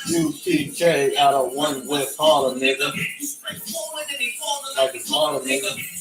UPK out of one West Harlem, nigga. Like it's Harlem, nigga.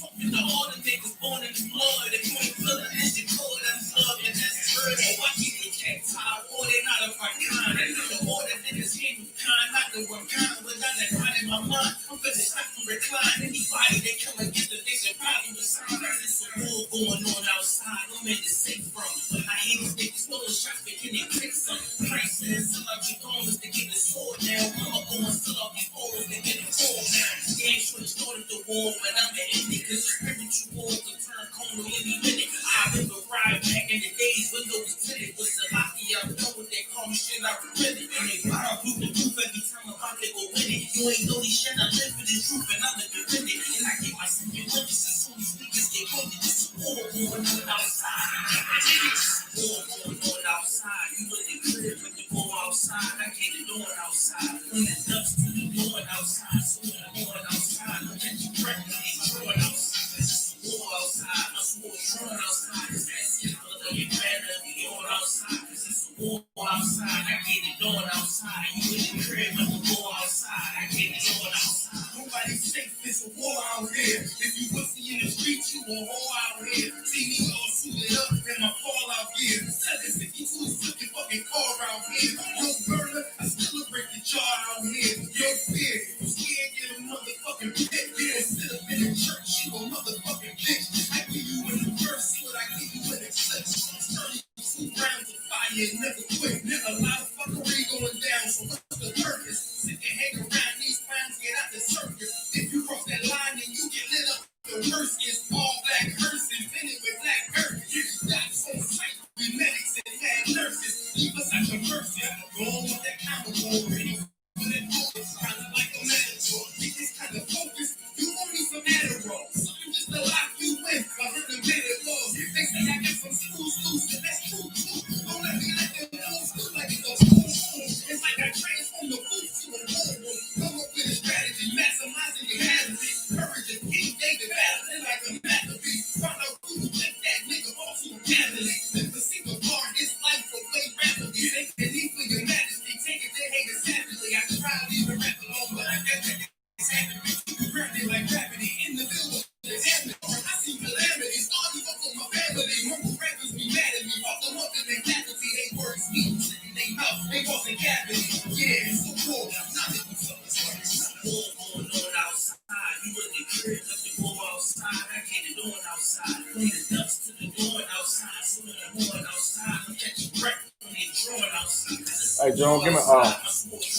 Hey, John, give me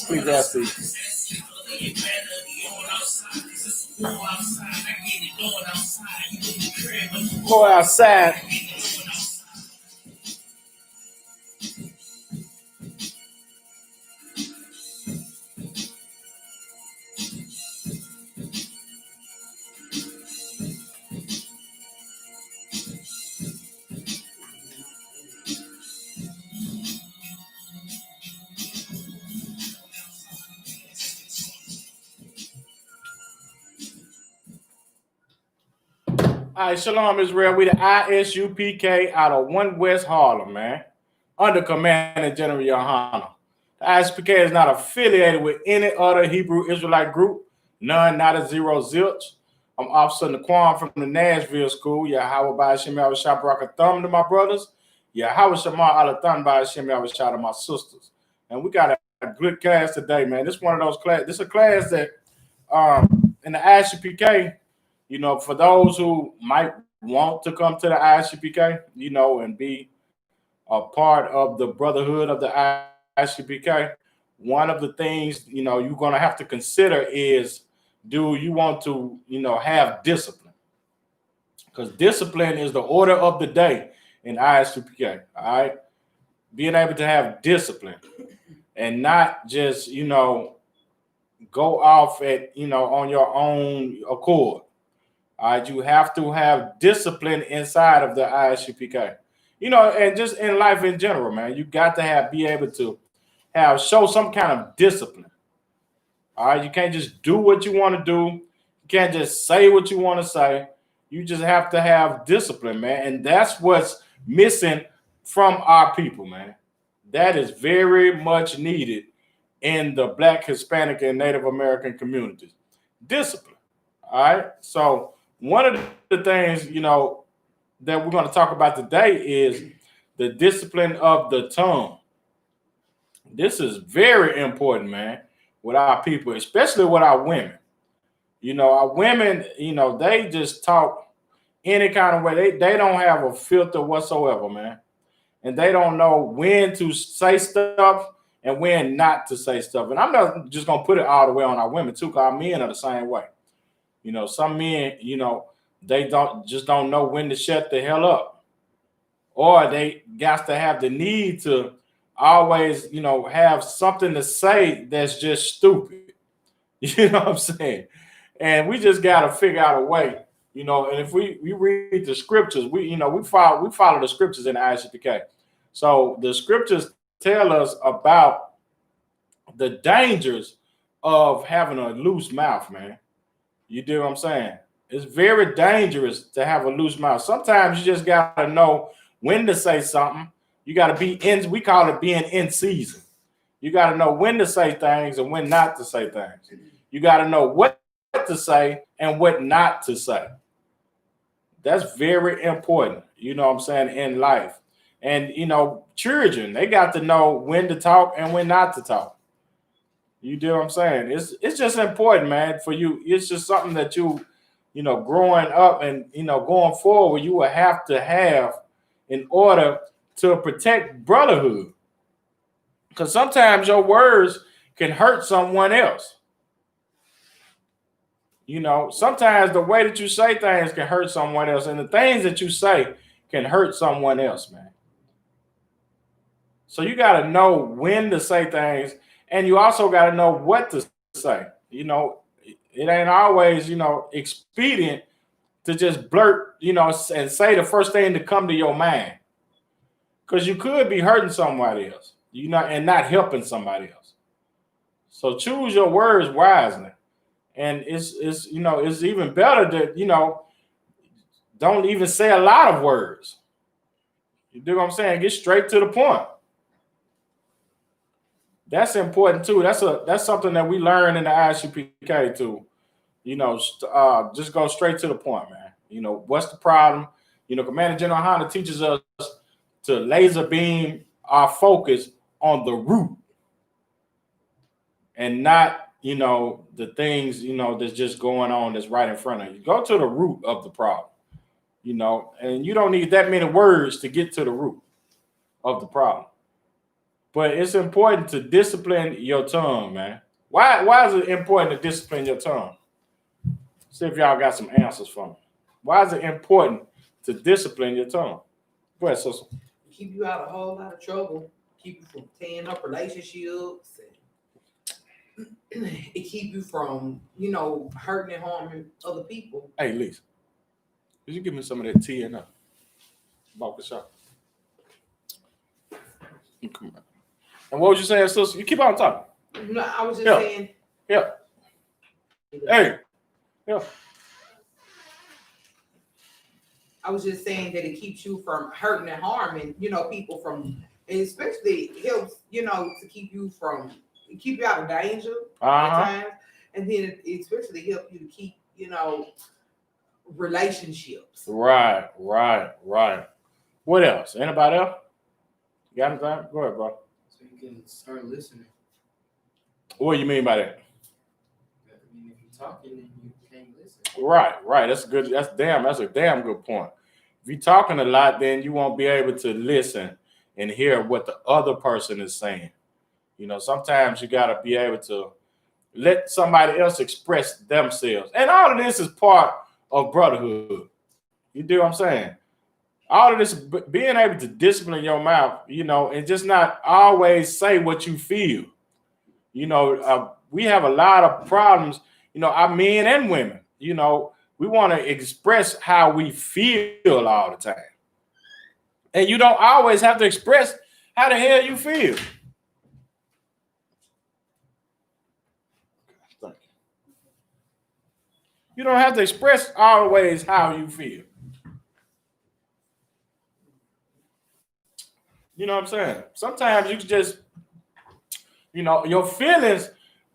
please ask these. Go outside. All right, Shalom Israel. We the ISUPK out of One West Harlem, man. Under command of General Yohana. The ISUPK is not affiliated with any other Hebrew Israelite group. None, not a zero zilch. I'm Officer Naquan from the Nashville School. Yahweh by Hashem Yahushua Barakatham to my brothers. Yahweh Shamar Alathan by Hashem Yahushua to my sisters. And we got a good class today, man. This is one of those classes. This is a class that in the ISUPK, you know, for those who might want to come to the ISUPK, you know, and be a part of the Brotherhood of the ISUPK, one of the things, you know, you're going to have to consider is, do you want to, you know, have discipline? Because discipline is the order of the day in ISUPK, all right? being able to have discipline and not just, go off at, on your own accord. All right, you have to have discipline inside of the ISUPK. And just in life in general, man, you got to be able to show some kind of discipline. All right, you can't just do what you want to do. You can't just say what you want to say. You just have to have discipline, man. And that's what's missing from our people, man. That is very much needed in the Black, Hispanic, and Native American communities. Discipline. All right. So one of the things, that we're going to talk about today is the discipline of the tongue. This is very important, man, with our people, especially with our women. Our women, they just talk any kind of way. They don't have a filter whatsoever, man. And they don't know when to say stuff and when not to say stuff. And I'm not just going to put it all the way on our women, too, because our men are the same way. Some men, they don't know when to shut the hell up. Or they got to have the need to always, have something to say that's just stupid. You know what I'm saying? And we just got to figure out a way, and if we read the scriptures, we follow the scriptures in the ISUPK. So the scriptures tell us about the dangers of having a loose mouth, man. You do what I'm saying? It's very dangerous to have a loose mouth. Sometimes you just got to know when to say something. You got to be in, we call it being in season. You got to know when to say things and when not to say things. You got to know what to say and what not to say. That's very important, you know what I'm saying, in life. And, children, they got to know when to talk and when not to talk. You do what I'm saying? It's just important, man, for you. It's just something that growing up and, going forward, you will have to have in order to protect brotherhood. Because sometimes your words can hurt someone else. Sometimes the way that you say things can hurt someone else, and the things that you say can hurt someone else, man. So you got to know when to say things, and you also got to know what to say. It ain't always, expedient to just blurt, and say the first thing to come to your mind. Because you could be hurting somebody else, and not helping somebody else. So choose your words wisely. And it's even better to, don't even say a lot of words. You do what I'm saying? Get straight to the point. That's important too. That's something that we learn in the ISUPK too. Just go straight to the point, man. What's the problem? Commander General Honda teaches us to laser beam our focus on the root and not, the things, that's just going on that's right in front of you. Go to the root of the problem, and you don't need that many words to get to the root of the problem. But it's important to discipline your tongue, man. Why is it important to discipline your tongue? See if y'all got some answers for me. Why is it important to discipline your tongue? Go ahead, sister. Keep you out of a whole lot of trouble. Keep you from tearing up relationships. And it keep you from, hurting and harming other people. Hey, Lisa, could you give me some of that tea and about the shop? Come on. And what was you saying, sister? You keep on talking. No, I was just saying. Yeah. Hey. Yeah. I was just saying that it keeps you from hurting and harming, people from, and especially helps, to keep you out of danger at times. And then it especially helps you to keep, relationships. Right. What else? Anybody else? You got anything? Go ahead, bro. So you can start listening. What do you mean by that? I mean, if you're talking, then you can't listen. Right. That's good. That's a damn good point. If you're talking a lot, then you won't be able to listen and hear what the other person is saying. Sometimes you got to be able to let somebody else express themselves. And all of this is part of brotherhood. You do what I'm saying? All of this, being able to discipline your mouth, you know, and just not always say what you feel. You know, we have a lot of problems, you know, our men and women, you know, we want to express how we feel all the time. And you don't always have to express how the hell you feel. You don't have to express always how you feel. You know what I'm saying? Sometimes you can just, you know, your feelings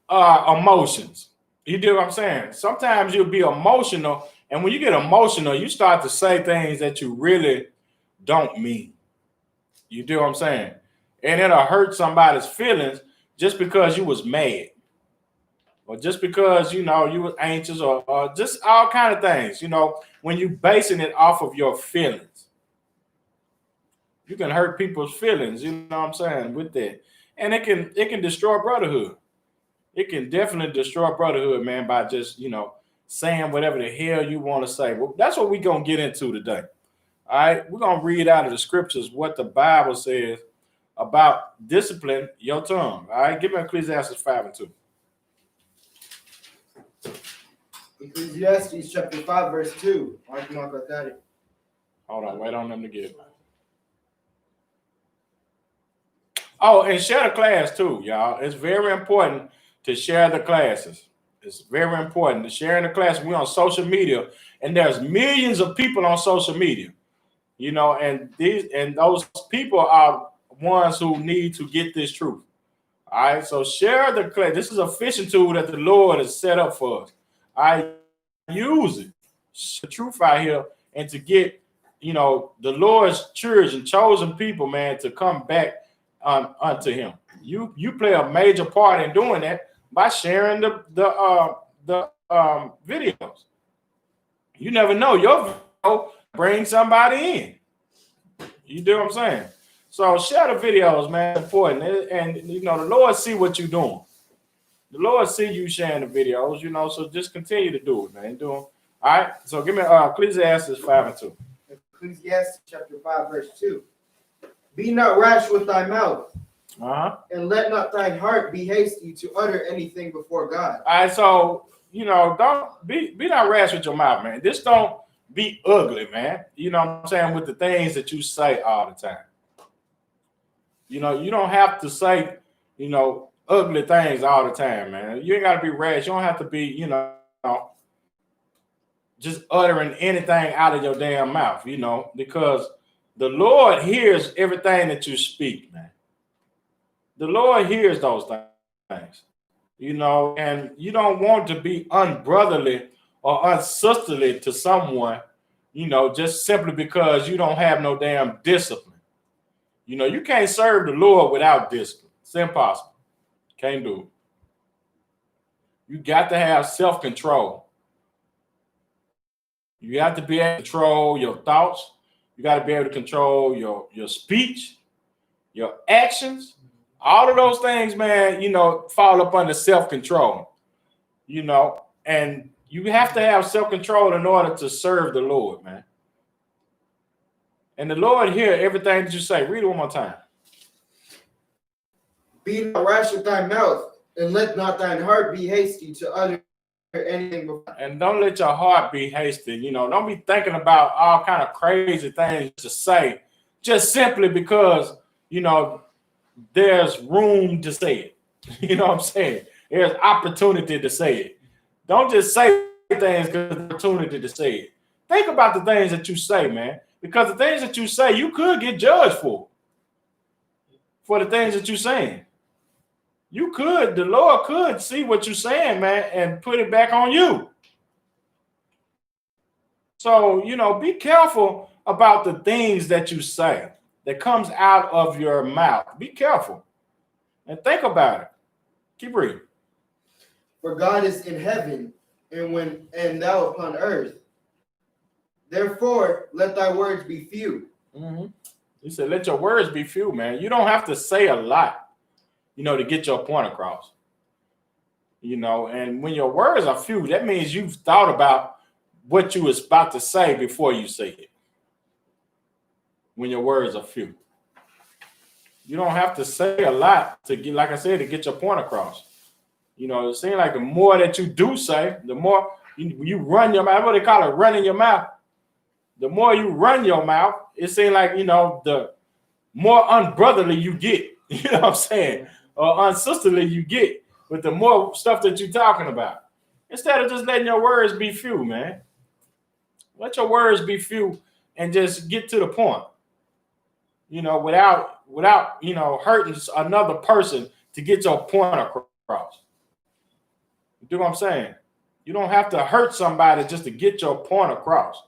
are emotions. You do what I'm saying? Sometimes you'll be emotional, and when you get emotional, you start to say things that you really don't mean. You do what I'm saying? And it'll hurt somebody's feelings just because you was mad, or just because, you know, you were anxious, or just all kind of things. You know, when you basing it off of your feelings, you can hurt people's feelings. You know what I'm saying with that, and it can destroy brotherhood. It can definitely destroy brotherhood, man, by just, you know, saying whatever the hell you want to say. Well, that's what we're gonna get into today. All right, we're gonna read out of the scriptures what the Bible says about discipline your tongue. All right, give me Ecclesiastes 5:2. Ecclesiastes chapter 5, verse 2. Hold on, wait on them to get it. Oh, and share the class too, y'all. It's very important to share the classes. It's very important to share in the class. We're on social media, and there's millions of people on social media, you know, and those people are ones who need to get this truth. All right, so share the class. This is a fishing tool that the Lord has set up for us. I use it, the truth out here, and to get, you know, the Lord's church and chosen people, man, to come back unto Him. You play a major part in doing that by sharing the videos. You never know, your video bring somebody in. You do what I'm saying? So share the videos, man. Important, and you know, the Lord see what you're doing. The Lord see you sharing the videos, you know. So just continue to do it, man. Do them. All right. So give me Ecclesiastes 5:2. Ecclesiastes chapter 5, verse 2. Be not rash with thy mouth, and let not thine heart be hasty to utter anything before God. All right. So, you know, don't be not rash with your mouth, man. Just don't be ugly, man. You know what I'm saying, with the things that you say all the time. You know, you don't have to say, you know, ugly things all the time, man. You ain't got to be rash. You don't have to be, you know, just uttering anything out of your damn mouth, you know, because the Lord hears everything that you speak, man. The Lord hears those things, you know, and you don't want to be unbrotherly or unsisterly to someone, you know, just simply because you don't have no damn discipline. You know, you can't serve the Lord without discipline. It's impossible. Can't do it. You got to have self-control. You have to be able to control your thoughts. You got to be able to control your speech, your actions. All of those things, man, you know, fall up under self-control. You know, and you have to have self-control in order to serve the Lord, man. And the Lord hears everything that you say. Read it one more time. Be not rash with thy mouth, and let not thine heart be hasty to utter anything before. And don't let your heart be hasty. You know, don't be thinking about all kind of crazy things to say just simply because, you know, there's room to say it. You know what I'm saying? There's opportunity to say it. Don't just say things because there's opportunity to say it. Think about the things that you say, man. Because the things that you say, you could get judged for the things that you're saying. You could, the Lord could see what you're saying, man, and put it back on you. So, you know, be careful about the things that you say that comes out of your mouth. Be careful and think about it. Keep reading. For God is in heaven, and thou upon earth. Therefore, let thy words be few. Mm-hmm. He said, let your words be few, man. You don't have to say a lot, you know, to get your point across. You know, and when your words are few, that means you've thought about what you was about to say before you say it. when your words are few. You don't have to say a lot to get, like I said, to get your point across. You know, it seems like the more that you do say, the more you run your mouth. What they call it, running your mouth. The more you run your mouth, it seems like, you know, the more unbrotherly you get. You know what I'm saying? Or unsisterly you get with the more stuff that you're talking about. Instead of just letting your words be few, man. Let your words be few and just get to the point. You know, without you know, hurting another person to get your point across. You do what I'm saying? You don't have to hurt somebody just to get your point across.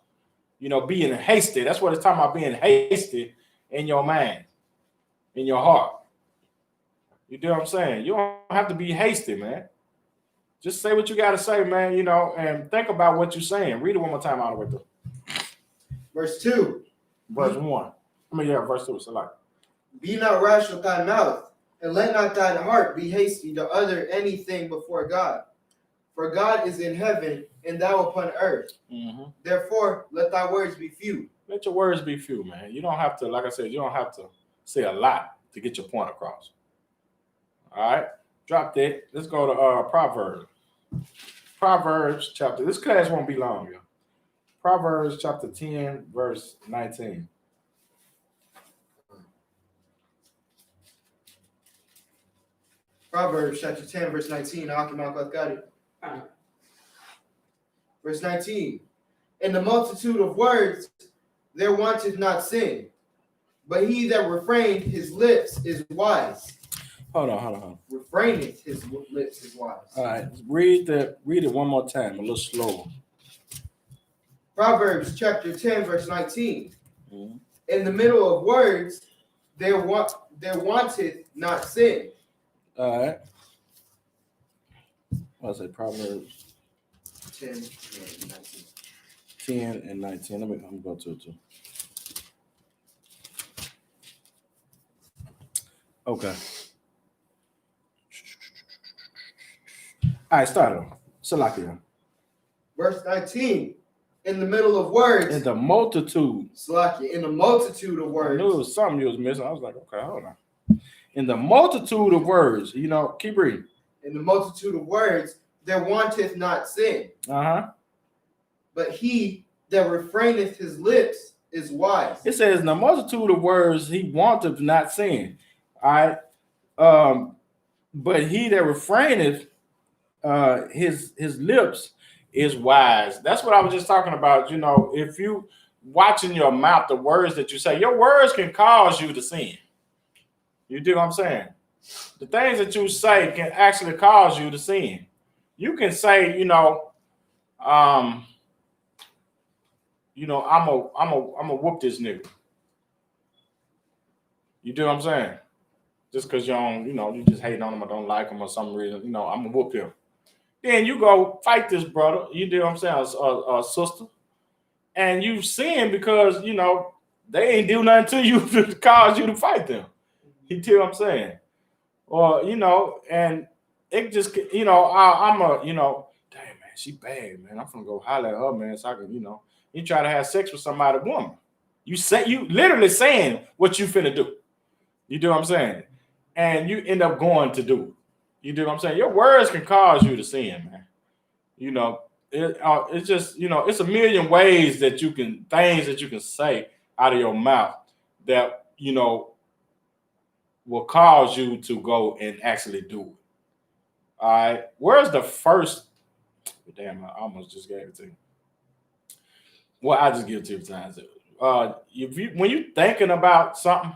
You know, being hasty. That's what it's talking about, being hasty in your mind, in your heart. You do what I'm saying? You don't have to be hasty, man. Just say what you got to say, man, you know, and think about what you're saying. Read it one more time all the way through. Verse 2. Verse 1. I mean, yeah, verse 2. So like, be not rash with thy mouth, and let not thine heart be hasty to utter anything before God. For God is in heaven, and thou upon earth. Mm-hmm. Therefore, let thy words be few. Let your words be few, man. You don't have to, like I said, you don't have to say a lot to get your point across. All right, drop that. Let's go to Proverbs. Proverbs chapter. This class won't be long, y'all. Proverbs chapter 10, verse 19. Proverbs chapter 10, verse 19. Akimakot got it. Verse 19. In the multitude of words there wanteth not sin, but he that refrained his lips is wise. Hold on. Refraineth his lips is wise. All right, read it one more time, a little slower. Proverbs chapter 10, verse 19. Mm-hmm. In the middle of words there wanteth not sin. All right. What's it? Proverbs 10 and 19. 10 and 19. Let me go to it too. Okay. All right, start on. Salakia. Verse 19. In the middle of words. In the multitude. Salakia. In the multitude of words. I knew it was something you was missing. I was like, okay, hold on. In the multitude of words, you know, keep reading. In the multitude of words, there wanteth not sin. Uh-huh. But he that refraineth his lips is wise. It says, in the multitude of words, he wanteth not sin. All right. But he that refraineth his lips is wise. That's what I was just talking about. You know, if you watching your mouth, the words that you say, your words can cause you to sin. You do what I'm saying? The things that you say can actually cause you to sin. You can say, I'm a whoop this nigga. You do what I'm saying? Just because you just hate on him or don't like him or some reason, I'm gonna whoop him. Then you go fight this brother. You do what I'm saying? A sister, and you sin because they ain't do nothing to you to cause you to fight them. You do what I'm saying? Or and it just dang man, she bad, man. I'm gonna go holler at her, man, so I can you try to have sex with somebody, woman. You literally saying what you finna do. You do what I'm saying? And you end up going to do it. You do what I'm saying? Your words can cause you to sin, man. It's just, it's a million ways that things that you can say out of your mouth that, will cause you to go and actually do it. All right. Where's the first? Damn, I almost just gave it to you. Well, I just give it to you times. When you're thinking about something,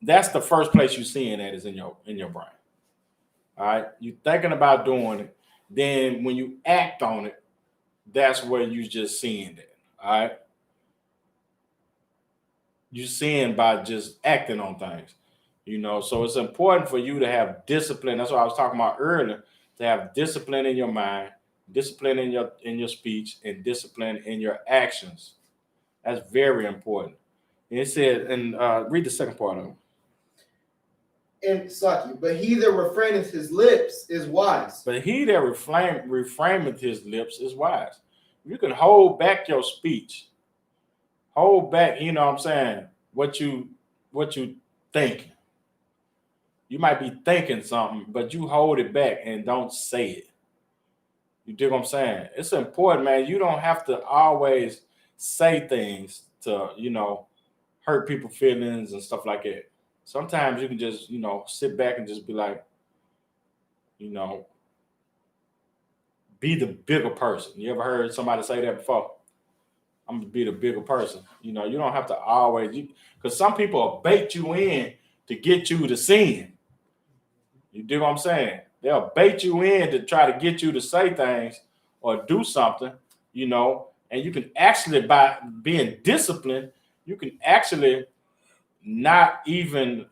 that's the first place you're seeing that is in your brain. All right. You're thinking about doing it. Then when you act on it, that's where you just seeing that. All right. You're seeing by just acting on things. So it's important for you to have discipline. That's what I was talking about earlier, to have discipline in your mind, discipline in your speech, and discipline in your actions. That's very important. And it said, and read the second part of it. And Saki, but he that refraineth his lips is wise. But he that refraineth his lips is wise. You can hold back your speech. Hold back, what I'm saying, what you thinking. You might be thinking something, but you hold it back and don't say it. You dig what I'm saying? It's important, man. You don't have to always say things to, hurt people's feelings and stuff like that. Sometimes you can just, sit back and just be like, be the bigger person. You ever heard somebody say that before? I'm gonna be the bigger person. You don't have to always, because some people will bait you in to get you to sin. You dig what I'm saying? They'll bait you in to try to get you to say things or do something, and you can actually, by being disciplined, you can actually not even,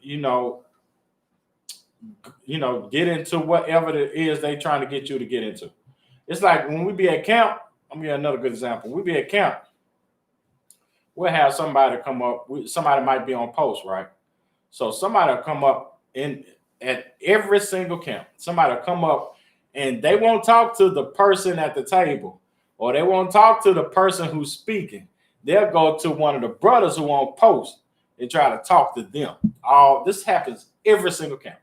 get into whatever it is they trying to get you to get into. It's like when we be at camp, I'm gonna give another good example. When we be at camp, we'll have somebody come up, somebody might be on post, right? So somebody will come up at every single camp. Somebody will come up and they won't talk to the person at the table, or they won't talk to the person who's speaking. They'll go to one of the brothers who on post and try to talk to them. This happens every single camp.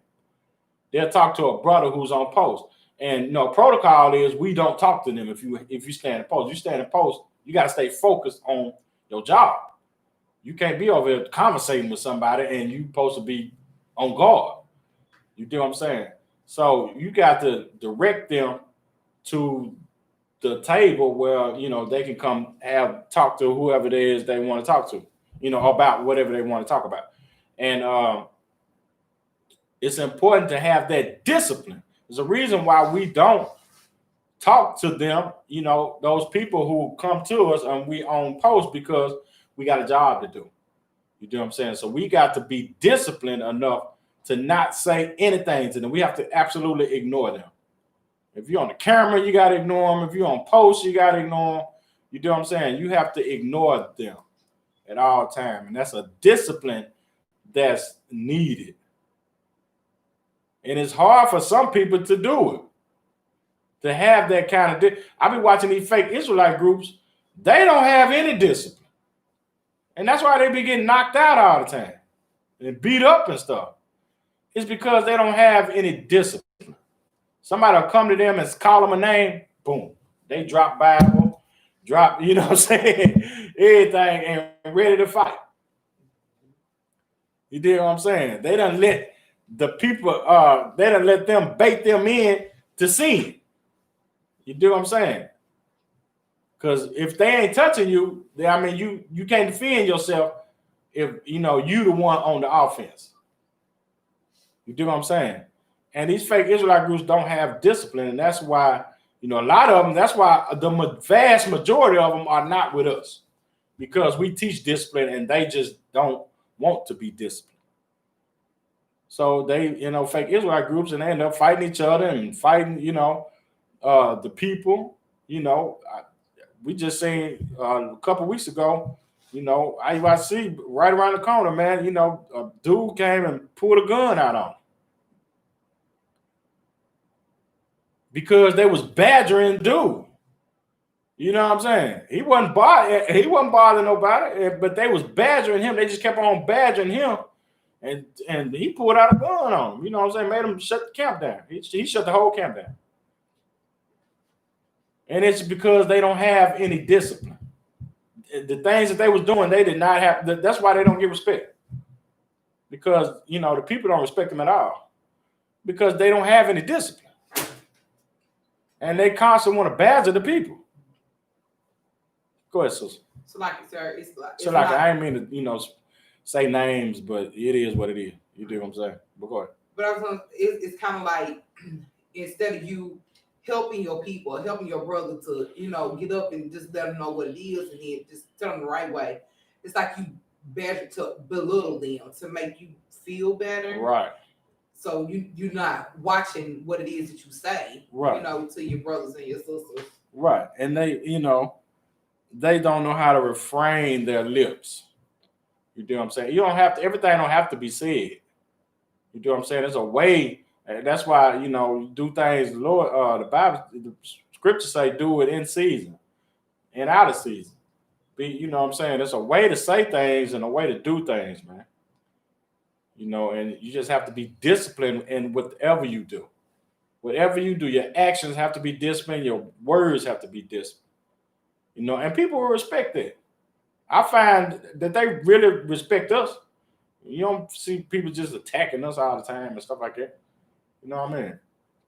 They'll talk to a brother who's on post. And protocol is we don't talk to them if you stand in post. You stand in post, you got to stay focused on your job. You can't be over here conversating with somebody and you supposed to be on guard. You do what I'm saying? So you got to direct them to the table where they can come talk to whoever it is they want to talk to, about whatever they want to talk about. And it's important to have that discipline. There's a reason why we don't talk to them, those people who come to us and we on post, because we got a job to do. You do what I'm saying? So we got to be disciplined enough to not say anything to them. We have to absolutely ignore them. If you're on the camera, you got to ignore them. If you're on post, you got to ignore them. You do what I'm saying? You have to ignore them at all times. And that's a discipline that's needed. And it's hard for some people to do it, to have that kind of I've been watching these fake Israelite groups. They don't have any discipline. And that's why they be getting knocked out all the time and beat up and stuff. It's because they don't have any discipline. Somebody will come to them and call them a name, boom. They drop Bible, drop, everything, and ready to fight. You dig what I'm saying? They done let the people, they done let them bait them in to sin. You do what I'm saying? Because if they ain't touching you, you can't defend yourself if you the one on the offense. You do what I'm saying? And these fake Israelite groups don't have discipline, and that's why a lot of them. That's why the vast majority of them are not with us, because we teach discipline, and they just don't want to be disciplined. So they, fake Israelite groups, and they end up fighting each other and fighting, the people. We just seen a couple weeks ago, IUIC right around the corner, man. A dude came and pulled a gun out on him because they was badgering dude. You know what I'm saying? He wasn't bothering nobody, but they was badgering him. They just kept on badgering him. And he pulled out a gun on him. You know what I'm saying? Made him shut the camp down. He shut the whole camp down. And it's because they don't have any discipline. The things that they was doing, they did not have. That's why they don't get respect. Because, the people don't respect them at all. Because they don't have any discipline. And they constantly want to badger the people. Go ahead, sister. So like, sir, it's I ain't mean to, say names, but it is what it is. You do what I'm saying? But go ahead. But I was gonna, it's kind of like, instead of you helping your people, helping your brother to, get up and just let them know what it is, and then just tell them the right way. It's like you better to belittle them to make you feel better. Right. So you're not watching what it is that you say, right. To your brothers and your sisters. Right. And they, they don't know how to refrain their lips. You do what I'm saying? You don't have to, everything don't have to be said. You do what I'm saying? There's a way. And that's why, do things, the Lord, the Bible, the scriptures say do it in season and out of season. You know what I'm saying? There's a way to say things and a way to do things, man. You know, and you just have to be disciplined in whatever you do. Whatever you do, your actions have to be disciplined, your words have to be disciplined. You know, and people will respect that. I find that they really respect us. You don't see people just attacking us all the time and stuff like that. You know what I mean?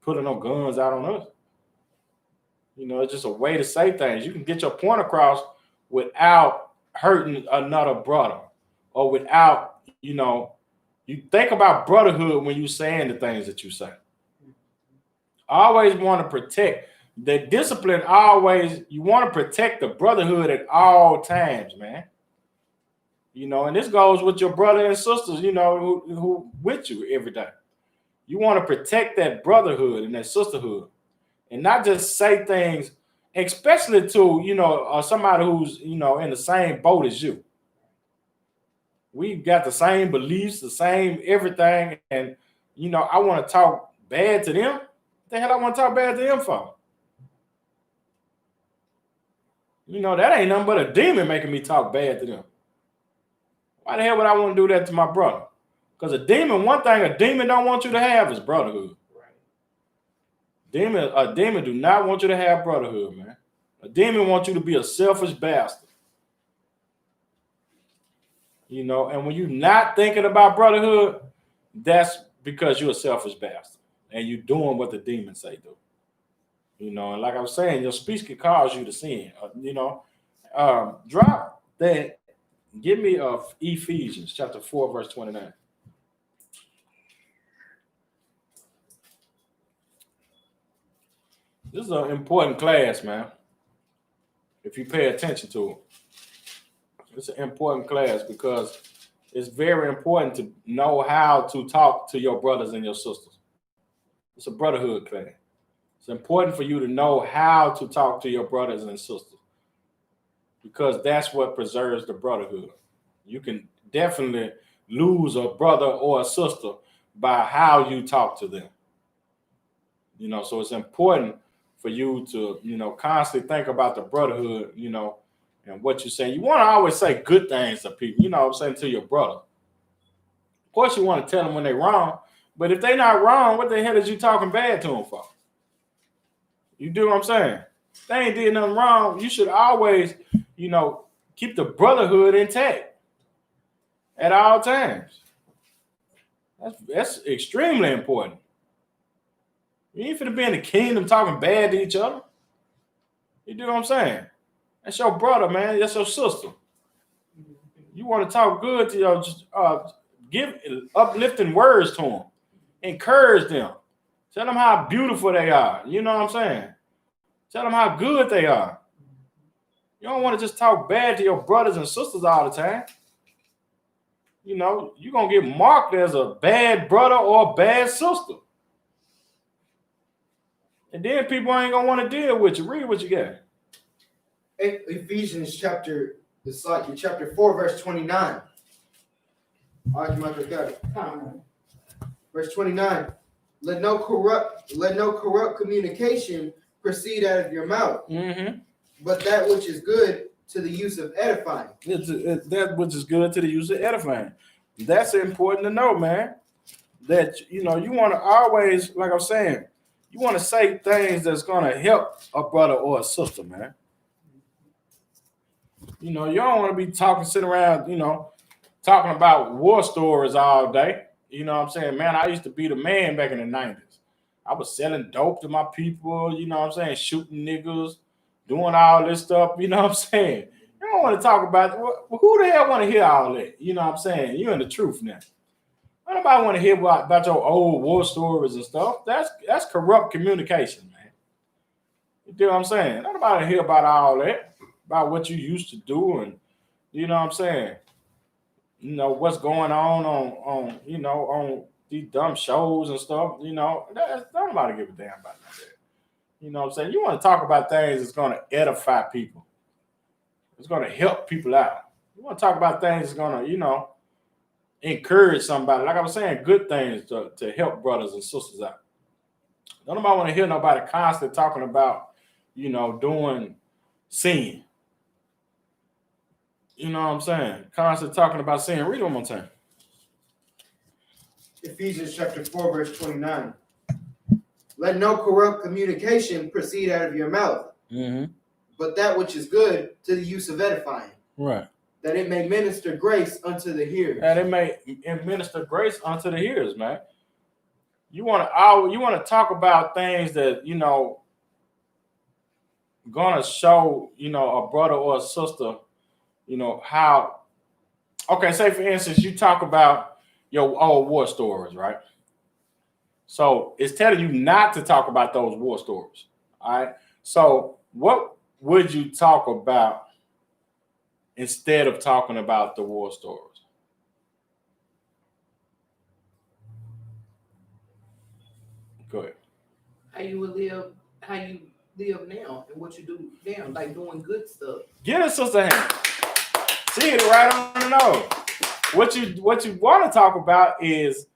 Putting no guns out on us. You know, it's just a way to say things. You can get your point across without hurting another brother, or without, you know, you think about brotherhood when you're saying the things that you say. I always want to protect the discipline. Always, you want to protect the brotherhood at all times, man. You know, and this goes with your brother and sisters, you know, who with you every day. You want to protect that brotherhood and that sisterhood, and not just say things, especially to, you know, somebody who's, you know, in the same boat as you. We've got the same beliefs, the same everything, and, you know, I want to talk bad to them. What the hell I want to talk bad to them for? You know, that ain't nothing but a demon making me talk bad to them. Why the hell would I want to do that to my brother? Because one thing a demon don't want you to have is brotherhood. A demon do not want you to have brotherhood, man. A demon wants you to be a selfish bastard. You know, and when you're not thinking about brotherhood, that's because you're a selfish bastard and you're doing what the demons say do. You know, and like I was saying, your speech can cause you to sin. You know, drop that. Give me Ephesians chapter 4, verse 29. This is an important class, man. If you pay attention to it, it's an important class because it's very important to know how to talk to your brothers and your sisters. It's a brotherhood class. It's important for you to know how to talk to your brothers and sisters because that's what preserves the brotherhood. You can definitely lose a brother or a sister by how you talk to them. You know, so it's important for you to, you know, constantly think about the brotherhood, you know, and what you say. You want to always say good things to people, you know what I'm saying, to your brother. Of course, you want to tell them when they're wrong, but if they're not wrong, what the hell is you talking bad to them for? You do what I'm saying? If they ain't did nothing wrong, you should always, you know, keep the brotherhood intact at all times. That's extremely important. You ain't finna be in the kingdom talking bad to each other. You do what I'm saying? That's your brother, man. That's your sister. You want to talk good to your, give uplifting words to them. Encourage them. Tell them how beautiful they are. You know what I'm saying? Tell them how good they are. You don't want to just talk bad to your brothers and sisters all the time. You know, you're going to get marked as a bad brother or a bad sister. And then people ain't going to want to deal with you. Read what you got. Ephesians chapter 4, verse 29. All right, you might have got it. Verse 29. Let no corrupt communication proceed out of your mouth, but that which is good to the use of edifying. That which is good to the use of edifying. That's important to know, man. That, you know, you want to always, like I'm saying, you want to say things that's going to help a brother or a sister, man. You know, you don't want to be sitting around, you know, talking about war stories all day. You know what I'm saying? Man, I used to be the man back in the 90s. I was selling dope to my people, you know what I'm saying? Shooting niggas, doing all this stuff, you know what I'm saying? You don't want to talk about, who the hell want to hear all that? You know what I'm saying? You're in the truth now. Nobody want to hear about your old war stories and stuff. That's corrupt communication, man. You know what I'm saying? Nobody hear about all that, about what you used to do, and you know what I'm saying? You know what's going on you know, on these dumb shows and stuff. You know, nobody give a damn about that. You know what I'm saying? You want to talk about things that's going to edify people. It's going to help people out. You want to talk about things that's going to, you know, encourage somebody. Like I was saying, good things to help brothers and sisters out. Nobody want to hear nobody constantly talking about, you know, doing sin. You know what I'm saying? Constantly talking about sin. Read it one more time. Ephesians chapter 4, verse 29. Let no corrupt communication proceed out of your mouth, but that which is good to the use of edifying. Right. That it may minister grace unto the hearers. That it may minister grace unto the hearers, man. You want to talk about things that, you know, gonna show, you know, a brother or a sister, you know, how. Okay, say for instance, you talk about your old war stories, right? So it's telling you not to talk about those war stories. All right. So what would you talk about instead of talking about the war stories? Go ahead. How you live now and what you do now, like doing good stuff. Get it, sister hand. See it right on the nose. What you want to talk about is,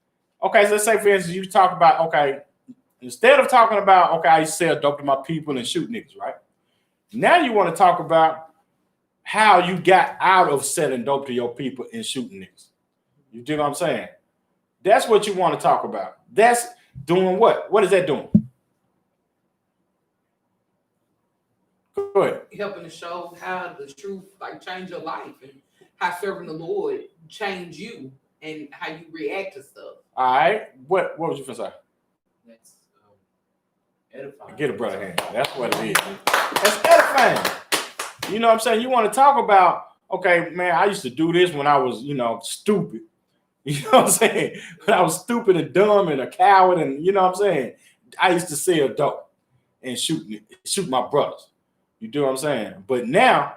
okay, so let's say for instance, you talk about, okay, instead of talking about, okay, I sell dope to my people and shoot niggas, right? Now you want to talk about how you got out of selling dope to your people and shooting niggas. You do what I'm saying? That's what you want to talk about. That's doing what? What is that doing? Go ahead. Helping to show how the truth like change your life and how serving the Lord change you and how you react to stuff. All right. What was you gonna say? That's edifying. Get a brother hand. That's what it is. That's edifying. You know what I'm saying? You want to talk about, okay, man, I used to do this when I was, you know, stupid. You know what I'm saying? When I was stupid and dumb and a coward, and you know what I'm saying? I used to sell dope and shoot my brothers. You do what I'm saying? But now,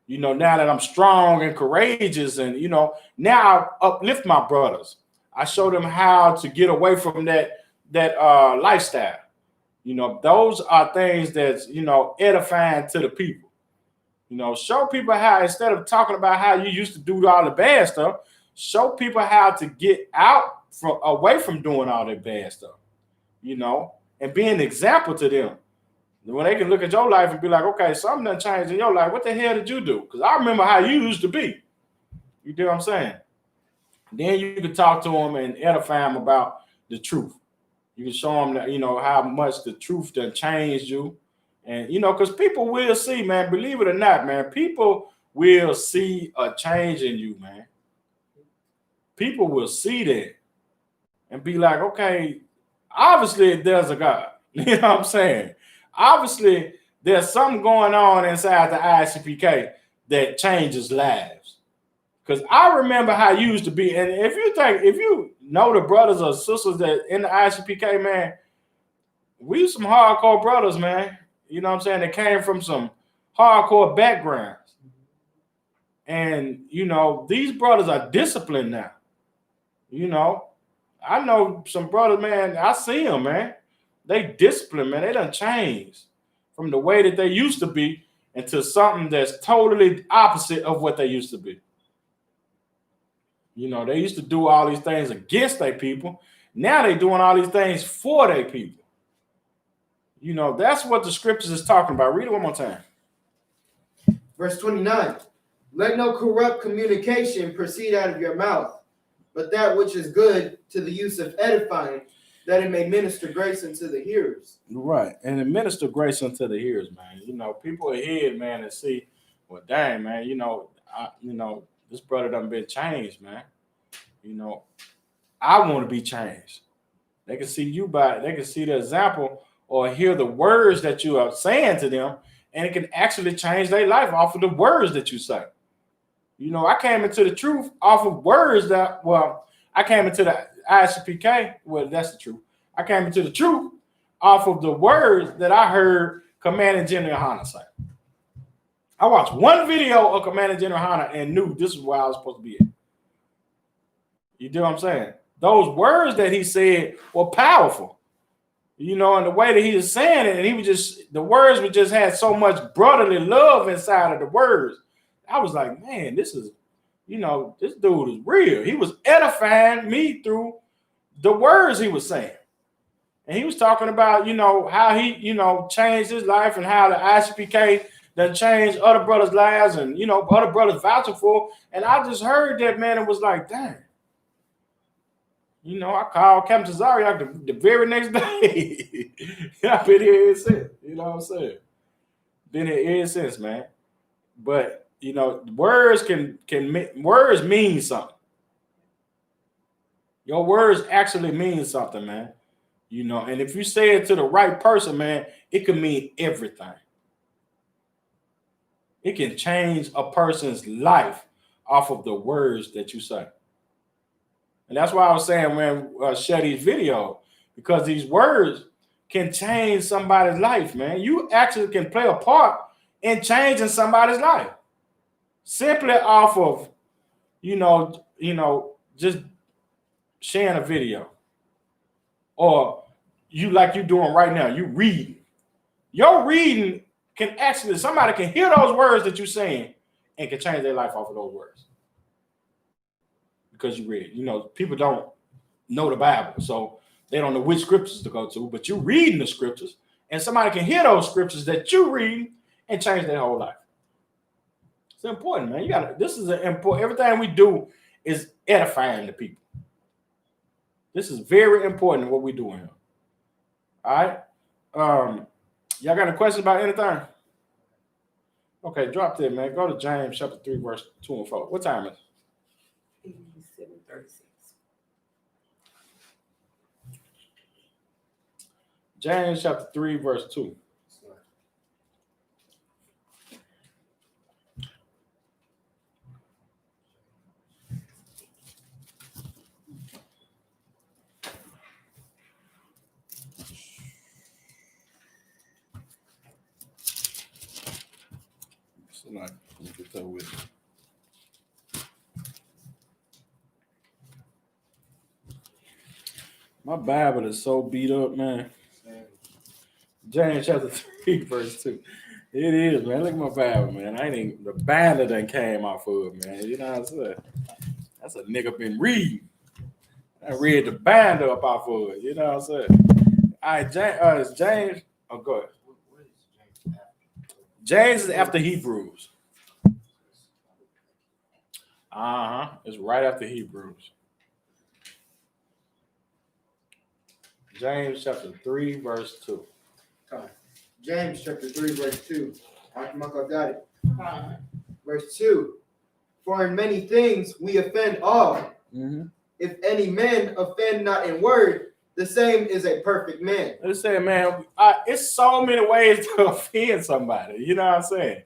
you know, now that I'm strong and courageous, and you know, now I uplift my brothers. I show them how to get away from that lifestyle. You know, those are things that's, you know, edifying to the people. You know, show people how, instead of talking about how you used to do all the bad stuff, show people how to get away from doing all that bad stuff. You know, and be an example to them. When they can look at your life and be like, okay, something done changed in your life. What the hell did you do? Because I remember how you used to be. You do what I'm saying? Then you can talk to them and edify them about the truth. You can show them that, you know, how much the truth done changed you. And, you know, because people will see, man, believe it or not, man, people will see a change in you, man. People will see that and be like, okay, obviously there's a God. You know what I'm saying? Obviously, there's something going on inside the ISUPK that changes lives. Because I remember how you used to be. And if you know the brothers or sisters that in the ISUPK, man, we some hardcore brothers, man. You know what I'm saying? They came from some hardcore backgrounds. And, you know, these brothers are disciplined now. You know, I know some brothers, man, I see them, man. They disciplined, man. They done changed from the way that they used to be into something that's totally opposite of what they used to be. You know, they used to do all these things against their people. Now they're doing all these things for their people. You know, that's what the scriptures is talking about. Read it one more time. Verse 29. Let no corrupt communication proceed out of your mouth, but that which is good to the use of edifying, that it may minister grace unto the hearers. Right. And administer grace unto the hearers, man. You know, people are here, man, and see, well, dang, man, you know, this brother done been changed, man. You know, I want to be changed. They can see they can see the example or hear the words that you are saying to them, and it can actually change their life off of the words that you say. You know, I came into the truth off of words I came into the ISUPK. Well, that's the truth. I came into the truth off of the words that I heard Commanding General Hunter say. I watched one video of Commanding General Hunter and knew this is where I was supposed to be at. You do what I'm saying? Those words that he said were powerful. You know, and the way that he was saying it, and the words would just had so much brotherly love inside of the words. I was like, man, this is, you know, this dude is real. He was edifying me through the words he was saying. And he was talking about, you know, how he, you know, changed his life and how the ISUPK that changed other brothers' lives, and other brothers vouching for. And I just heard that, man, and was like, dang. I called Captain Cesare like the very next day. I've been here ever since. You know what I'm saying? Been here ever since, man. But words words mean something. Your words actually mean something, man. And if you say it to the right person, man, it can mean everything. It can change a person's life off of the words that you say. And that's why I was saying when share these videos, because these words can change somebody's life, man. You actually can play a part in changing somebody's life simply off of, just sharing a video, or like you're doing right now. You read. Your reading can actually, somebody can hear those words that you're saying and can change their life off of those words. Because you read. People don't know the Bible, so they don't know which scriptures to go to, but you're reading the scriptures, and somebody can hear those scriptures that you read and change their whole life. It's important, man. This is important. Everything we do is edifying the people. This is very important what we're doing here. All right. Y'all got any questions about anything? Okay, drop that, man. Go to James chapter 3, verse 2 and 4. What time is it? 7:36. James chapter 3, verse 2. So like, get that with me. My Bible is so beat up, man. James chapter 3, verse 2. It is, man. Look at my Bible, man. The binder done came off of it, man. You know what I'm saying? That's a nigga been reading. I read the binder up off of it. You know what I'm saying? All right, it's James. Oh, go ahead. What is James after? James is after Hebrews. It's right after Hebrews. James chapter 3, verse 2. James chapter 3, verse 2. Michael got it. Fine. Verse 2. For in many things we offend all. Mm-hmm. If any man offend not in word, the same is a perfect man. Let's say, man, it's so many ways to offend somebody. You know what I'm saying?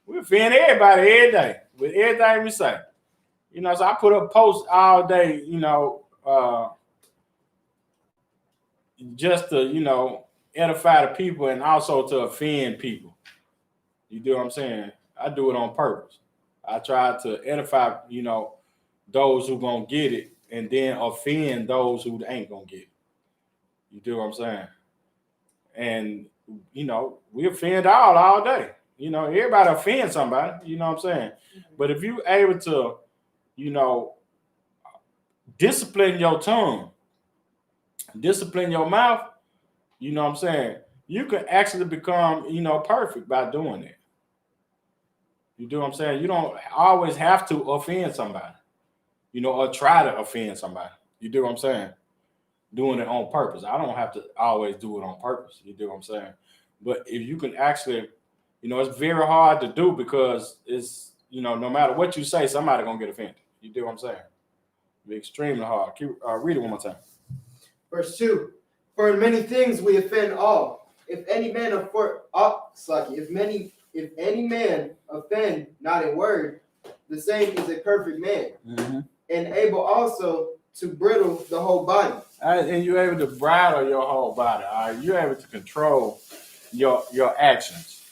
We offend everybody every day with everything we say. So I put up posts all day, just to, edify the people and also to offend people. You do what I'm saying? I do it on purpose. I try to edify, those who gonna get it, and then offend those who ain't gonna get it. You do what I'm saying? And we offend all day. Everybody offends somebody. You know what I'm saying? But if you able to, discipline your tongue, discipline your mouth, you know what I'm saying? You can actually become, perfect by doing it. You do what I'm saying? You don't always have to offend somebody, or try to offend somebody. You do what I'm saying? Doing it on purpose. I don't have to always do it on purpose. You do what I'm saying? But if you can actually, it's very hard to do, because it's, no matter what you say, somebody gonna get offended. You do what I'm saying? It'll be extremely hard. Read it one more time. Verse 2. For in many things we offend all. If any man if any man offend not in word, the same is a perfect man, and able also to bridle the whole body. And you're able to bridle your whole body. All right? You're able to control your actions.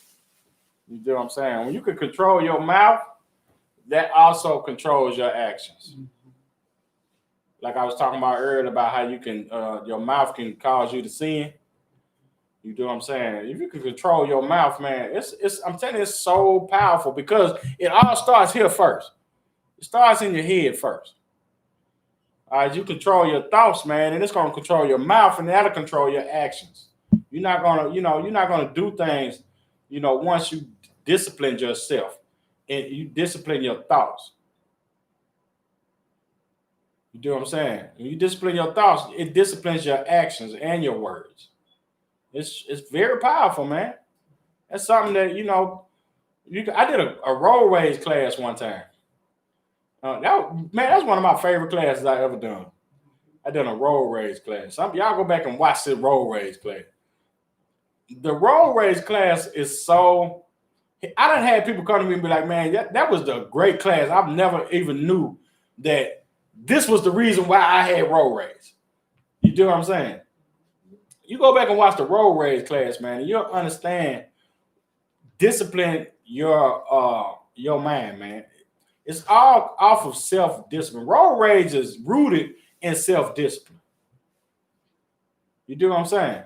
You know what I'm saying? When you can control your mouth, that also controls your actions. Like I was talking about earlier about how you can, your mouth can cause you to sin. You do what I'm saying? If you can control your mouth, man, I'm telling you, it's so powerful, because it all starts here first. It starts in your head first. All right, you control your thoughts, man, and it's going to control your mouth, and that'll control your actions. You're not gonna do things, once you discipline yourself and you discipline your thoughts. You do what I'm saying? When you discipline your thoughts, it disciplines your actions and your words. It's very powerful, man. That's something that, you know, I did a road rage class one time. That's one of my favorite classes I ever done. I done a road rage class. Y'all go back and watch the road rage class. The road rage class is so. I done had people come to me and be like, man, that was the great class. I've never even knew that this was the reason why I had road rage. You do what I'm saying? You go back and watch the road rage class, man, and you'll understand. Discipline your mind, man. It's all off of self-discipline. Road rage is rooted in self-discipline. You do what I'm saying?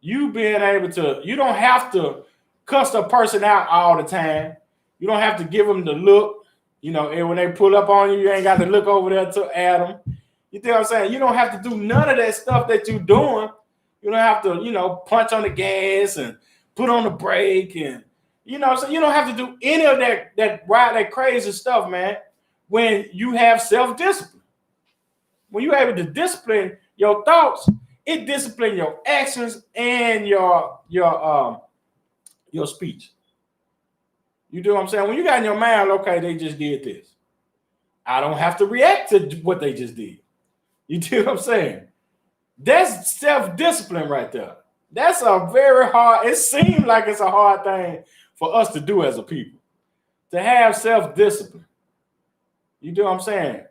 You being able to, you don't have to cuss a person out all the time. You don't have to give them the look. You know, and when they pull up on you, you ain't got to look over there to at them. You know what I'm saying? You don't have to do none of that stuff that you're doing. You don't have to, you know, punch on the gas and put on the brake and, you know, so you don't have to do any of that crazy stuff, man, when you have self-discipline. When you're able to discipline your thoughts, it disciplines your actions and your speech. You do what I'm saying? When you got in your mind, okay, they just did this. I don't have to react to what they just did. You do what I'm saying? That's self-discipline right there. That's a very hard, it seems like it's a hard thing for us to do as a people, to have self-discipline. You do what I'm saying?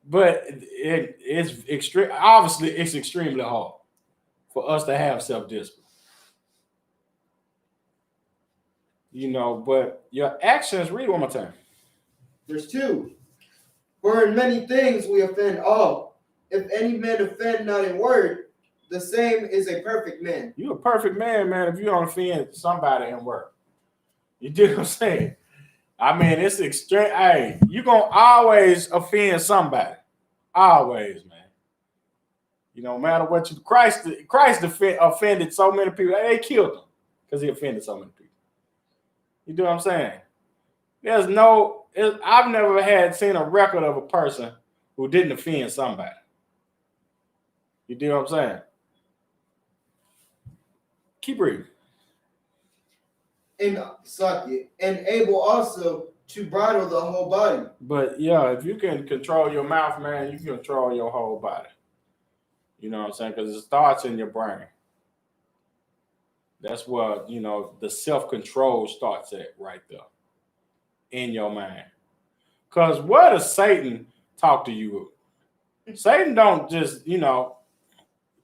But it's extreme. Obviously, it's extremely hard for us to have self-discipline. You know, but your actions, read one more time. Verse 2. For in many things we offend all. If any man offend not in word, the same is a perfect man. You're a perfect man, man, if you don't offend somebody in word. You do what I'm saying? I mean, it's extreme. Hey, you're going to always offend somebody. Always, man. You know, no matter what you, Christ offended so many people. They killed him because he offended so many people. You do what I'm saying? I've never seen a record of a person who didn't offend somebody. You do what I'm saying? Keep reading. And able also to bridle the whole body. But yeah, if you can control your mouth, man, you can control your whole body. You know what I'm saying? Because it starts in your brain. That's where, you know, the self-control starts at right there in your mind. Because where does Satan talk to you? Satan don't just, you know,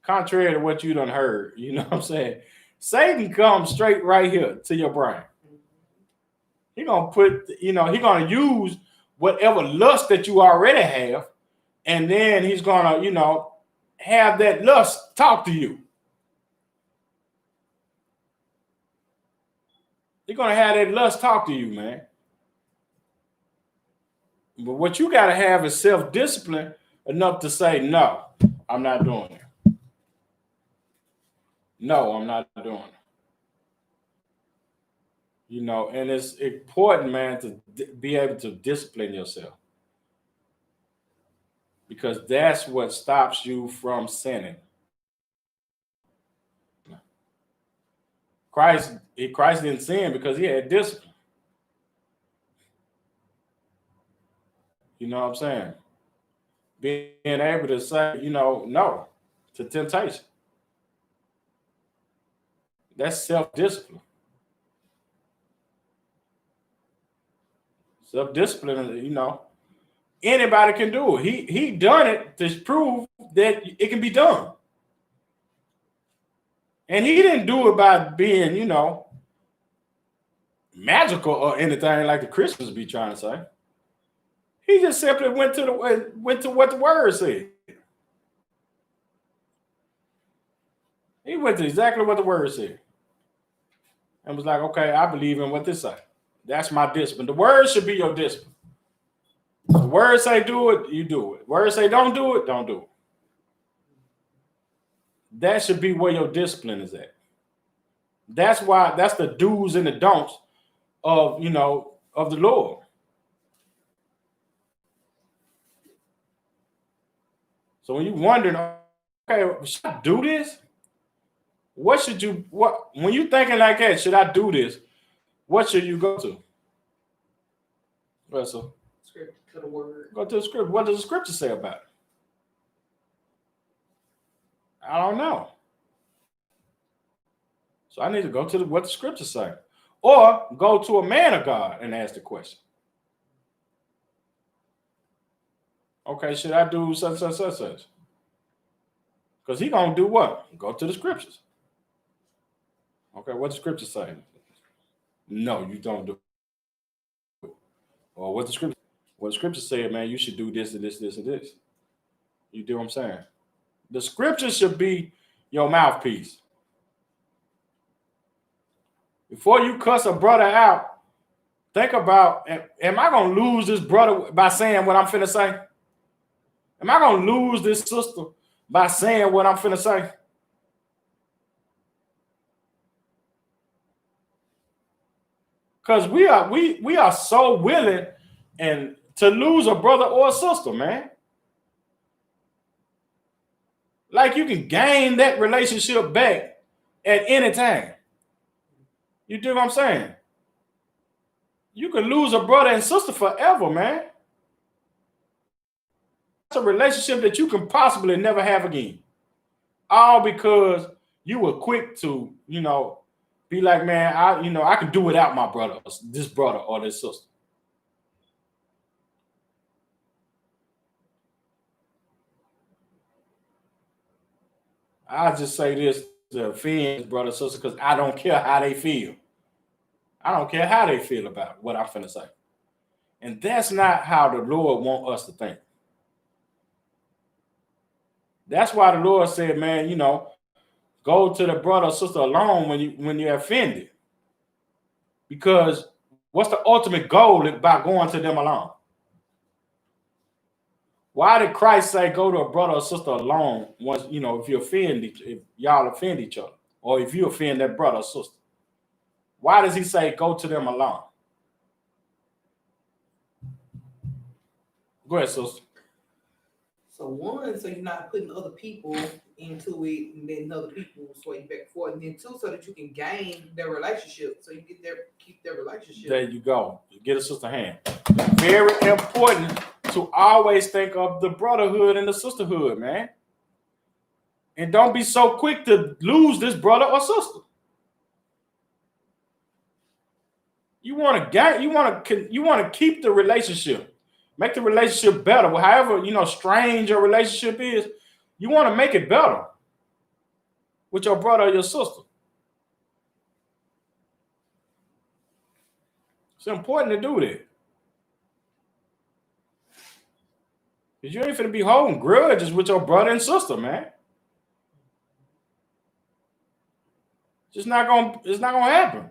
contrary to what you done heard, you know what I'm saying? Satan comes straight right here to your brain. He's going to use whatever lust that you already have, and then he's going to, you know, have that lust talk to you. He's going to have that lust talk to you, man. But what you got to have is self-discipline enough to say, no, I'm not doing it. No, I'm not doing it. You know, and it's important, man, to be able to discipline yourself. Because that's what stops you from sinning. Christ didn't sin because he had discipline. You know what I'm saying? Being able to say, you know, no to temptation. That's self-discipline. Self-discipline, you know, anybody can do it. He done it to prove that it can be done. And he didn't do it by being, you know, magical or anything like the Christians be trying to say. He just simply went to what the word said. He went to exactly what the word said. And was like, okay, I believe in what this says. That's my discipline. The word should be your discipline. The word say do it, you do it. Word say don't do it, don't do it. That should be where your discipline is at. That's the do's and the don'ts of, you know, of the Lord. So when you're wondering, okay, should I do this? When you thinking like that, should I do this? What should you go to? Russell? Scripture to the word. Go to the scripture. What does the scripture say about it? I don't know. So I need to go to what the scripture say. Or go to a man of God and ask the question. Okay, should I do such? Because he gonna do what? Go to the scriptures. Okay, what the scripture say? No, you don't do it. Or what the scripture said, man, you should do this and this, this, and this. You do what I'm saying? The scripture should be your mouthpiece. Before you cuss a brother out, think about, am I going to lose this brother by saying what I'm finna say? Am I going to lose this sister by saying what I'm finna say? Because we are so willing and to lose a brother or a sister, man. Like you can gain that relationship back at any time. You do what I'm saying? You can lose a brother and sister forever, man. It's a relationship that you can possibly never have again. All because you were quick to, you know, be like, man, I can do without my brother, this brother or this sister. I'll just say this to offend brother and sister because I don't care how they feel. I don't care how they feel about what I'm finna say. And that's not how the Lord wants us to think. That's why the Lord said, man, you know, go to the brother or sister alone when you're offended. Because what's the ultimate goal by going to them alone? Why did Christ say go to a brother or sister alone once, you know, if y'all offend each other, or if you offend that brother or sister? Why does he say go to them alone? Go ahead, sister. So one, so you're not putting other people into it, and then other people sway back and forth. And then two, so that you can gain their relationship, so you keep their relationship. There you go. Get a sister hand. Very important to always think of the brotherhood and the sisterhood, man. And don't be so quick to lose this brother or sister. You want to keep the relationship, make the relationship better. However, you know, strange your relationship is, you want to make it better with your brother or your sister. It's important to do that. Because you ain't finna be holding grudges with your brother and sister, man. It's not gonna happen.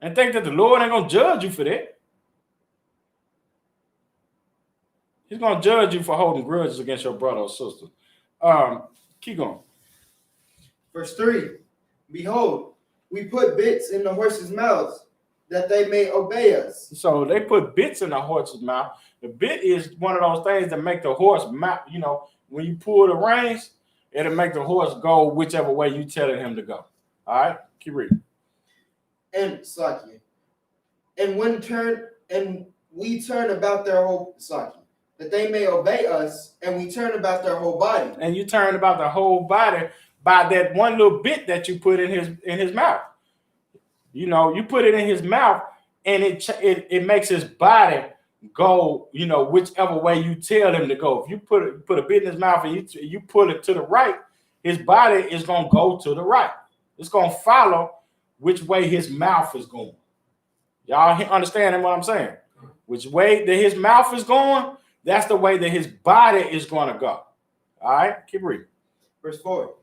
And think that the Lord ain't gonna judge you for that. He's gonna judge you for holding grudges against your brother or sister. Keep going. Verse 3. Behold, we put bits in the horses' mouths that they may obey us. So they put bits in the horse's mouth. The bit is one of those things that make the horse mouth, you know, when you pull the reins, it'll make the horse go whichever way you telling him to go. All right, keep reading. And Slakia. And we turn about their whole Slakia, that they may obey us, and we turn about their whole body. And you turn about the whole body by that one little bit that you put in his mouth. You know, you put it in his mouth, and it makes his body go, you know, whichever way you tell him to go. If you put a bit in his mouth and you pull it to the right, his body is gonna go to the right. It's gonna follow which way his mouth is going. Y'all understanding what I'm saying? Which way that his mouth is going, that's the way that his body is going to go. All right, keep reading. Verse 4.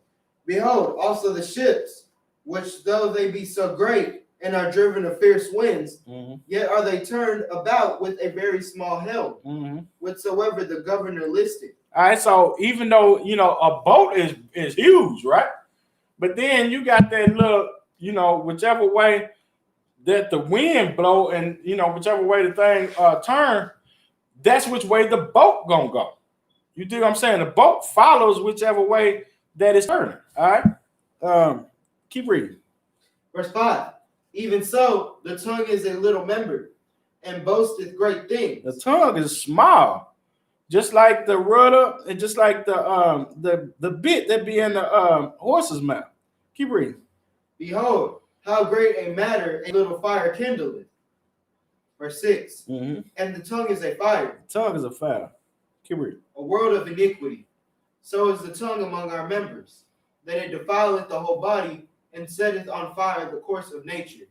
Behold, also the ships, which though they be so great and are driven of fierce winds, yet are they turned about with a very small helm, whatsoever the governor listed. All right, so even though, you know, a boat is huge, right? But then you got that little, you know, whichever way that the wind blow, and whichever way the thing turn, that's which way the boat gonna go. You dig what I'm saying? The boat follows whichever way that it's turning. All right. Keep reading. Verse 5. Even so, the tongue is a little member, and boasteth great things. The tongue is small, just like the rudder, and just like the bit that be in the horse's mouth. Keep reading. Behold, how great a matter a little fire kindleth. Verse 6. Mm-hmm. And the tongue is a fire. The tongue is a fire. Keep reading. A world of iniquity. So is the tongue among our members, that it defileth the whole body, and setteth on fire the course of nature,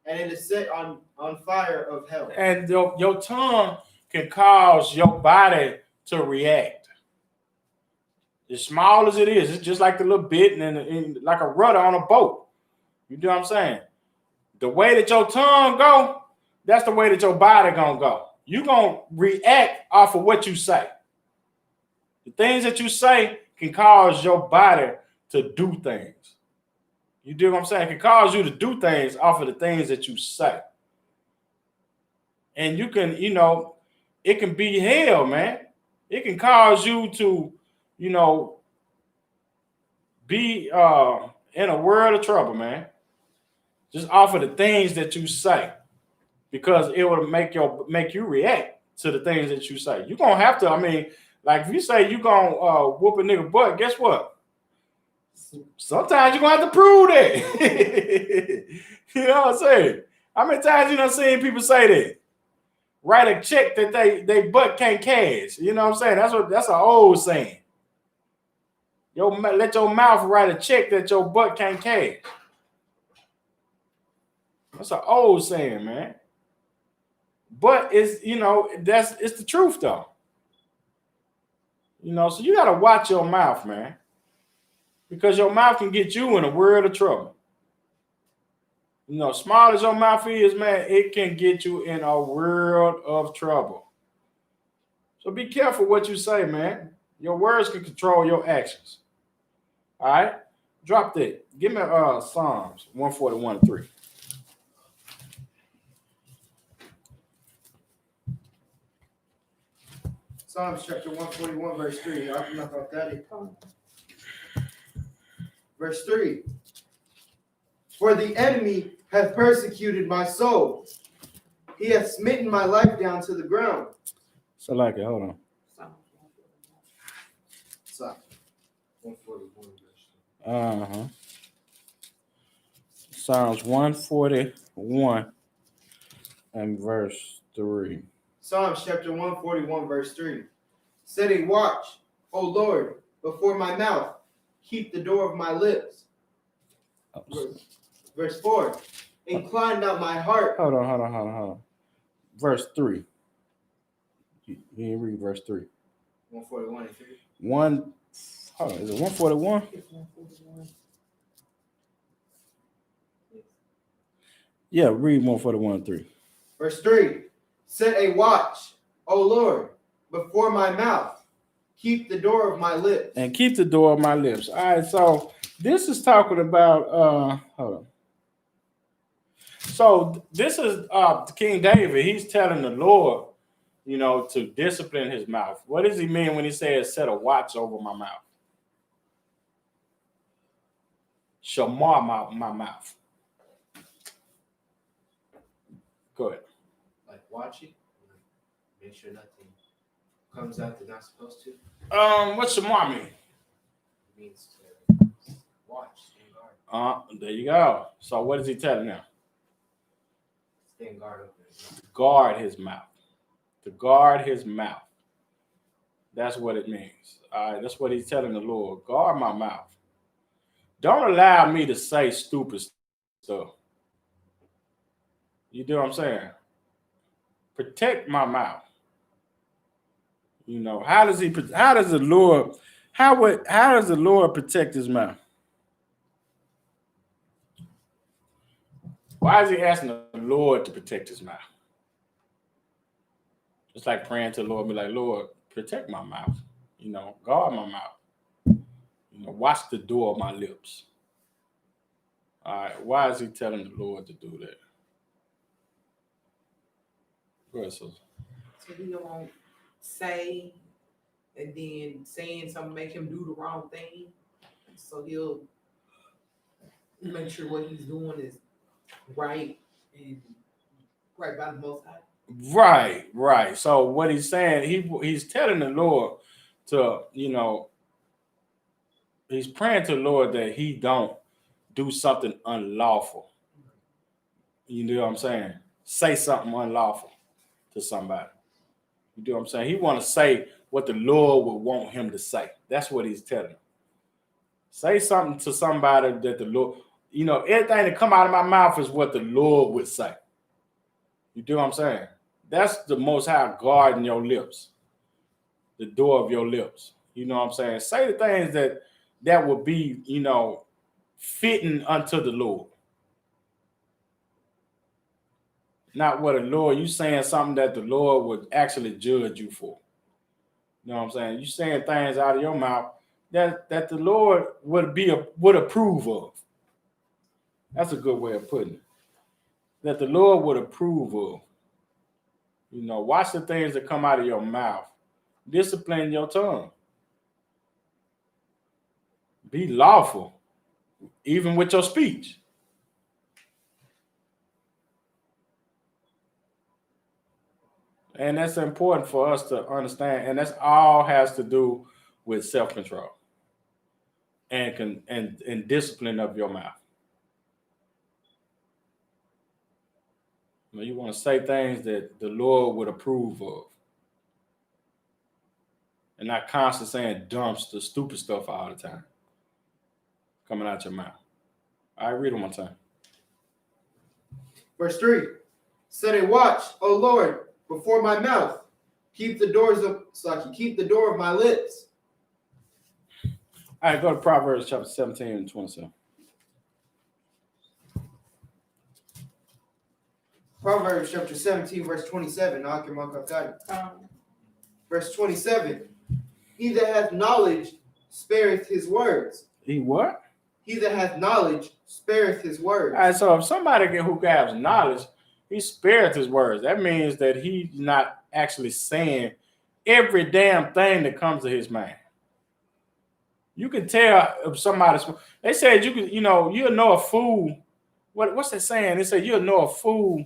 and it is set on fire of hell. And your tongue can cause your body to react. As small as it is, it's just like the little bit and like a rudder on a boat. You know what I'm saying? The way that your tongue go, that's the way that your body gonna go. You gonna react off of what you say. The things that you say can cause your body to do things. You do what I'm saying? It can cause you to do things off of the things that you say. And you can, it can be hell, man. It can cause you to, be in a world of trouble, man. Just off of the things that you say. Because it will make you react to the things that you say. You're gonna have to, like if you say you're gonna whoop a nigga butt, guess what? Sometimes you're gonna have to prove that. You know what I'm saying? How many times you done seen people say that? Write a check that they butt can't cash. You know what I'm saying? That's an old saying. Let your mouth write a check that your butt can't cash. That's an old saying, man. But it's it's the truth though. So you gotta watch your mouth, man. Because your mouth can get you in a world of trouble. Small as your mouth is, man, it can get you in a world of trouble. So be careful what you say, man. Your words can control your actions. All right? Drop that. Give me Psalms 141:3. Psalms chapter 141, verse 3. I'll knock off that. Verse 3. For the enemy hath persecuted my soul. He hath smitten my life down to the ground. So like it, hold on. Psalm 141, verse 3. Psalms 141 and verse 3. Psalms chapter 141, verse 3. Set a watch, O Lord, before my mouth. Keep the door of my lips. Verse 4. Incline not my heart. Hold on. Verse 3. You didn't read verse 3. 141 and 3. Hold on, is it 141? It's 141. Yeah, read 141 and 3. Verse 3. Set a watch, O Lord, before my mouth. Keep the door of my lips. And keep the door of my lips. All right, so this is talking about, hold on. So this is King David. He's telling the Lord, to discipline his mouth. What does he mean when he says set a watch over my mouth? Shamar my mouth. Go ahead. Like watch it, make sure nothing comes out that's not supposed to. What's shamar mean? It means to watch, stand guard. There you go. So what is he telling them? Stand guard over his mouth. Guard his mouth. To guard his mouth. That's what it means. All right, that's what he's telling the Lord. Guard my mouth. Don't allow me to say stupid stuff. You do what I'm saying? Protect my mouth. How does the Lord protect his mouth? Why is he asking the Lord to protect his mouth? It's like praying to the Lord, be like, Lord, protect my mouth. Guard my mouth. Watch the door of my lips. All right. Why is he telling the Lord to do that? Go ahead, Susan. So he won't say and then saying something make him do the wrong thing. So he'll make sure what he's doing is right and right by the Most High. Right. So what he's saying, he's telling the Lord to, he's praying to the Lord that he don't do something unlawful. You know what I'm saying? Say something unlawful to somebody. You know what I'm saying? He want to say what the Lord would want him to say. That's what he's telling him. Say something to somebody that the Lord, everything that come out of my mouth is what the Lord would say. You do what I'm saying? That's the Most High guarding your lips, the door of your lips. You know what I'm saying? Say the things that would be, fitting unto the Lord. Not what the Lord, you saying something that the Lord would actually judge you for. You know what I'm saying? You saying things out of your mouth that the Lord would approve of. That's a good way of putting it. That the Lord would approve of. Watch the things that come out of your mouth. Discipline your tongue. Be lawful, even with your speech. And that's important for us to understand. And that's all has to do with self-control and discipline of your mouth. You want to say things that the Lord would approve of. And not constantly saying the stupid stuff all the time. Coming out your mouth. All right, read it one time. Verse 3. Set a watch, O Lord, before my mouth. Keep the door of my lips. All right, go to Proverbs chapter 17 and 27. Proverbs chapter 17, verse 27. Verse 27. He that hath knowledge spareth his words. He what? He that hath knowledge spareth his words. All right, so if somebody who has knowledge, he spareth his words. That means that he's not actually saying every damn thing that comes to his mind. You can tell if somebody's. They said you can, you'll know a fool. What's that saying? They said you'll know a fool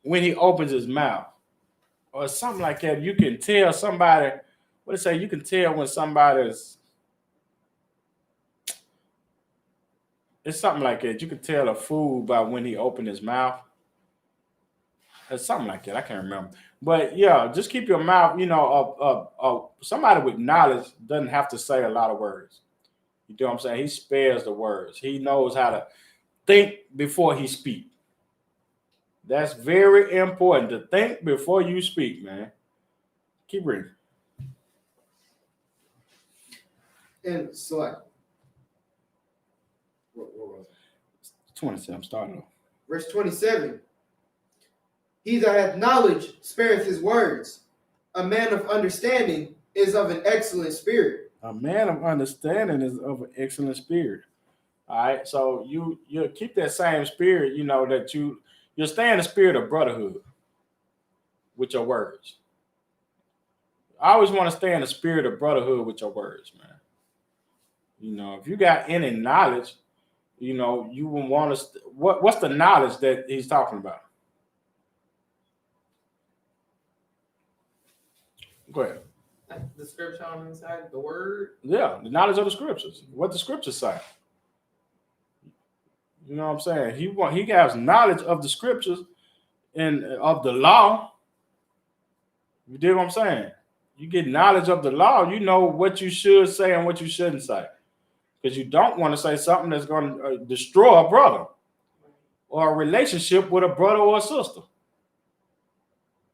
when he opens his mouth, or something like that. You can tell somebody. What they say? You can tell when somebody's. It's something like that. You can tell a fool by when he opened his mouth. It's something like that. I can't remember. But yeah, just keep your mouth. Somebody with knowledge doesn't have to say a lot of words. You know what I'm saying? He spares the words. He knows how to think before he speaks. That's very important to think before you speak, man. Keep reading. And select. What was it? 27. Starting off. Verse 27. He that hath knowledge spareth his words. A man of understanding is of an excellent spirit. A man of understanding is of an excellent spirit. All right. So you keep that same spirit, that you'll stay in the spirit of brotherhood with your words. I always want to stay in the spirit of brotherhood with your words, man. If you got any knowledge, you will want to. What's the knowledge that he's talking about? Go ahead. The scripture on the inside, the word. Yeah, the knowledge of the scriptures. What the scriptures say. You know what I'm saying? He has knowledge of the scriptures and of the law. You dig what I'm saying? You get knowledge of the law, you know what you should say and what you shouldn't say. Because you don't want to say something that's going to destroy a brother or a relationship with a brother or a sister.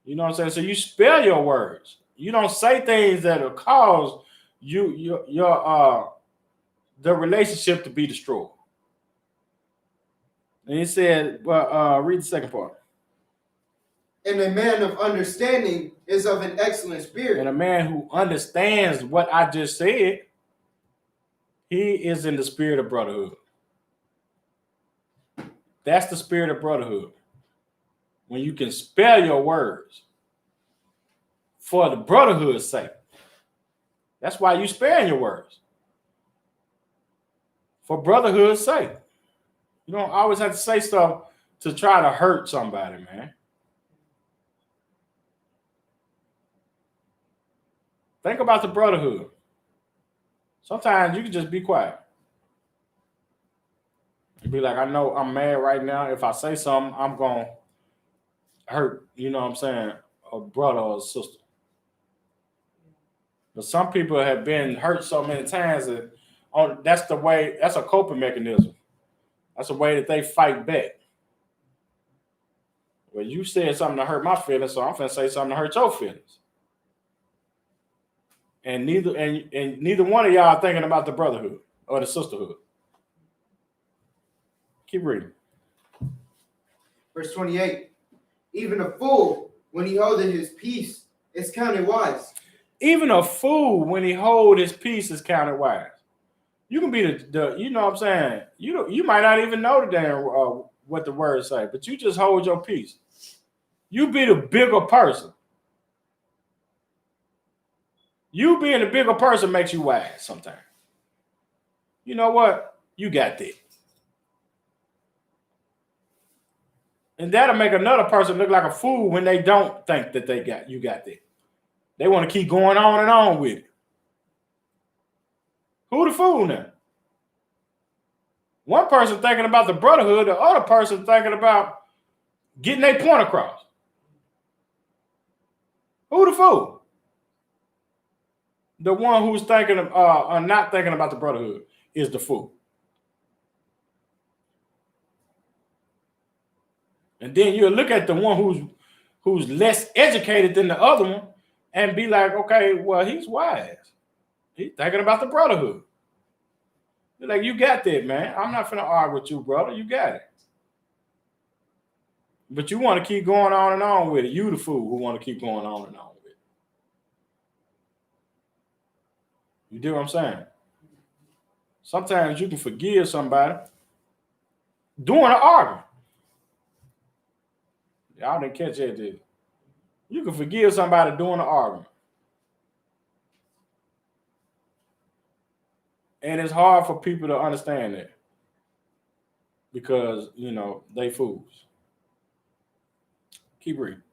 You know what I'm saying? So you spare your words. You don't say things that will cause the relationship to be destroyed. And he said, read the second part. And a man of understanding is of an excellent spirit. And a man who understands what I just said, he is in the spirit of brotherhood. That's the spirit of brotherhood. when you can spare your words for the brotherhood's sake. That's why you sparing your words. For brotherhood's sake. You don't always have to say stuff to try to hurt somebody, man. Think about the brotherhood. Sometimes you can just be quiet. And be like, I know I'm mad right now. If I say something, I'm going to hurt, you know what I'm saying, a brother or a sister. But some people have been hurt so many times that that's the way, that's a coping mechanism. That's a way that they fight back. Well, you said something to hurt my feelings, so I'm finna say something to hurt your feelings. And neither one of y'all are thinking about the brotherhood or the sisterhood. Keep reading. Verse 28. Even a fool, when he holdeth his peace, is counted wise. Even a fool, when he hold his peace, is counted wise. You can be the you know what I'm saying? You might not even know the damn what the words say, but you just hold your peace. You be the bigger person. You being the bigger person makes you wise sometimes. You know what? You got that. And that'll make another person look like a fool when they don't think that you got that. They want to keep going on and on with it. Who the fool now? One person thinking about the brotherhood, the other person thinking about getting their point across. Who the fool? The one who's thinking of not thinking about the brotherhood is the fool. And then you'll look at the one who's less educated than the other one and be like, okay, well, he's wise. He's thinking about the brotherhood. You're like, you got that, man. I'm not finna argue with you, brother. You got it. But you want to keep going on and on with it. You the fool who want to keep going on and on with it. You do what I'm saying? Sometimes you can forgive somebody during an argument. Y'all didn't catch that, did you? You can forgive somebody during an argument. And it's hard for people to understand that because, you know, they fools. Keep reading.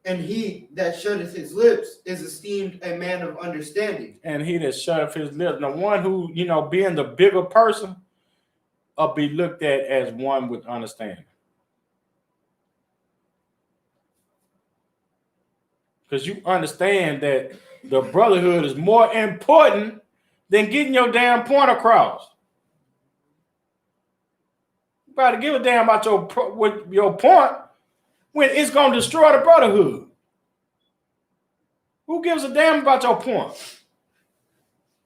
And he that shutteth his lips is esteemed a man of understanding. And he that shutteth his lips. The one who, you know, being the bigger person, will be looked at as one with understanding. Because you understand that the brotherhood is more important than getting your damn point across. You better give a damn about your point when it's going to destroy the brotherhood. Who gives a damn about your point?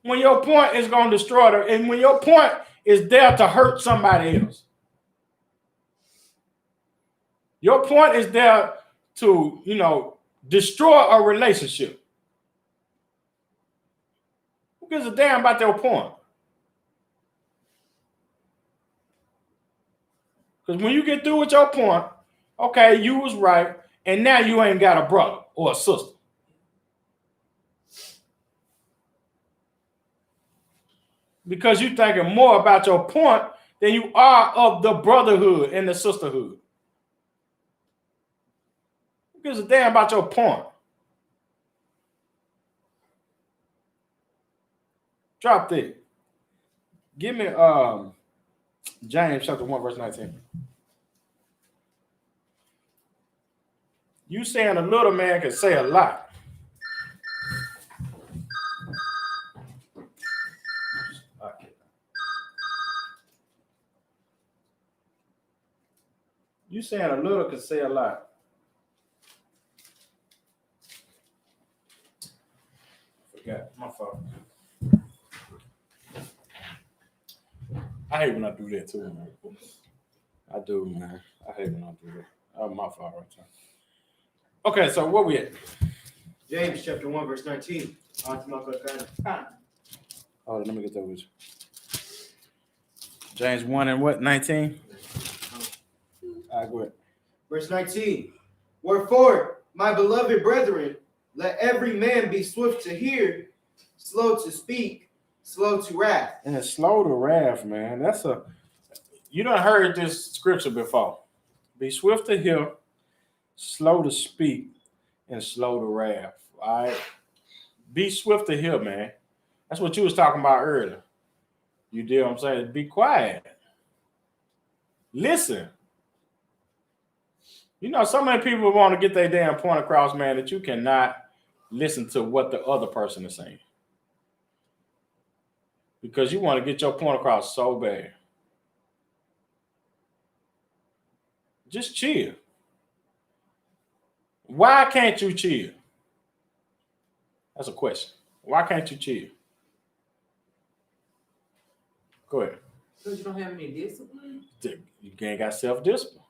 When your point is going to destroy and when your point is there to hurt somebody else. Your point is there to, you know, destroy a relationship. Who gives a damn about your point? Because when you get through with your point, okay, you was right, and now you ain't got a brother or a sister. Because you're thinking more about your point than you are of the brotherhood and the sisterhood. Who gives a damn about your point? Drop that. Give me James chapter 1, verse 19. You saying a little man can say a lot. You saying a little can say a lot. Forgot. My fault. I hate when I do that too, man. I do, man. I hate when I do that. Oh, my fault right there. Okay, so where we at? James chapter 1, verse 19. Oh, let me get that with you. James 1 and what? 19? All right, go ahead. Verse 19. Wherefore, my beloved brethren, let every man be swift to hear, slow to speak, slow to wrath. And it's slow to wrath, man. You done heard this scripture before. Be swift to hear, slow to speak, and slow to wrath. All right. Be swift to hear, man. That's what you was talking about earlier. You did what I'm saying? Be quiet. Listen. You know, so many people want to get their damn point across, man, that you cannot listen to what the other person is saying. Because you want to get your point across so bad. Just chill. Why can't you chill? That's a question. Why can't you chill? Go ahead. Because you don't have any discipline. You ain't got self-discipline.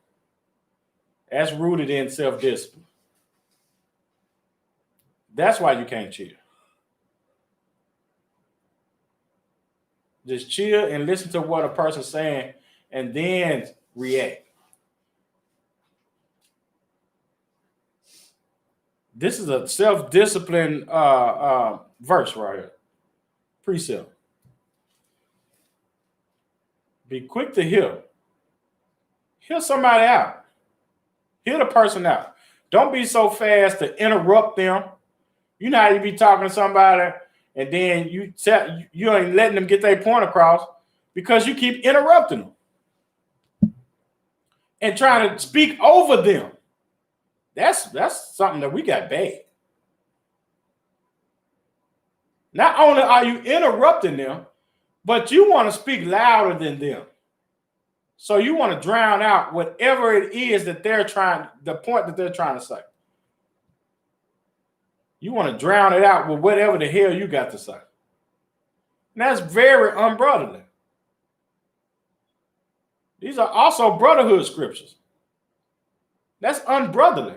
That's rooted in self-discipline. That's why you can't chill. Just chill and listen to what a person's saying and then react. This is a self-discipline verse right here. Precept. Be quick to hear. Hear somebody out. Hear the person out. Don't be so fast to interrupt them. You know how you be talking to somebody and then you ain't letting them get their point across because you keep interrupting them and trying to speak over them. That's something that we got bad. Not only are you interrupting them, but you want to speak louder than them. So you want to drown out whatever it is that the point that they're trying to say. You want to drown it out with whatever the hell you got to say. And that's very unbrotherly. These are also brotherhood scriptures. That's unbrotherly.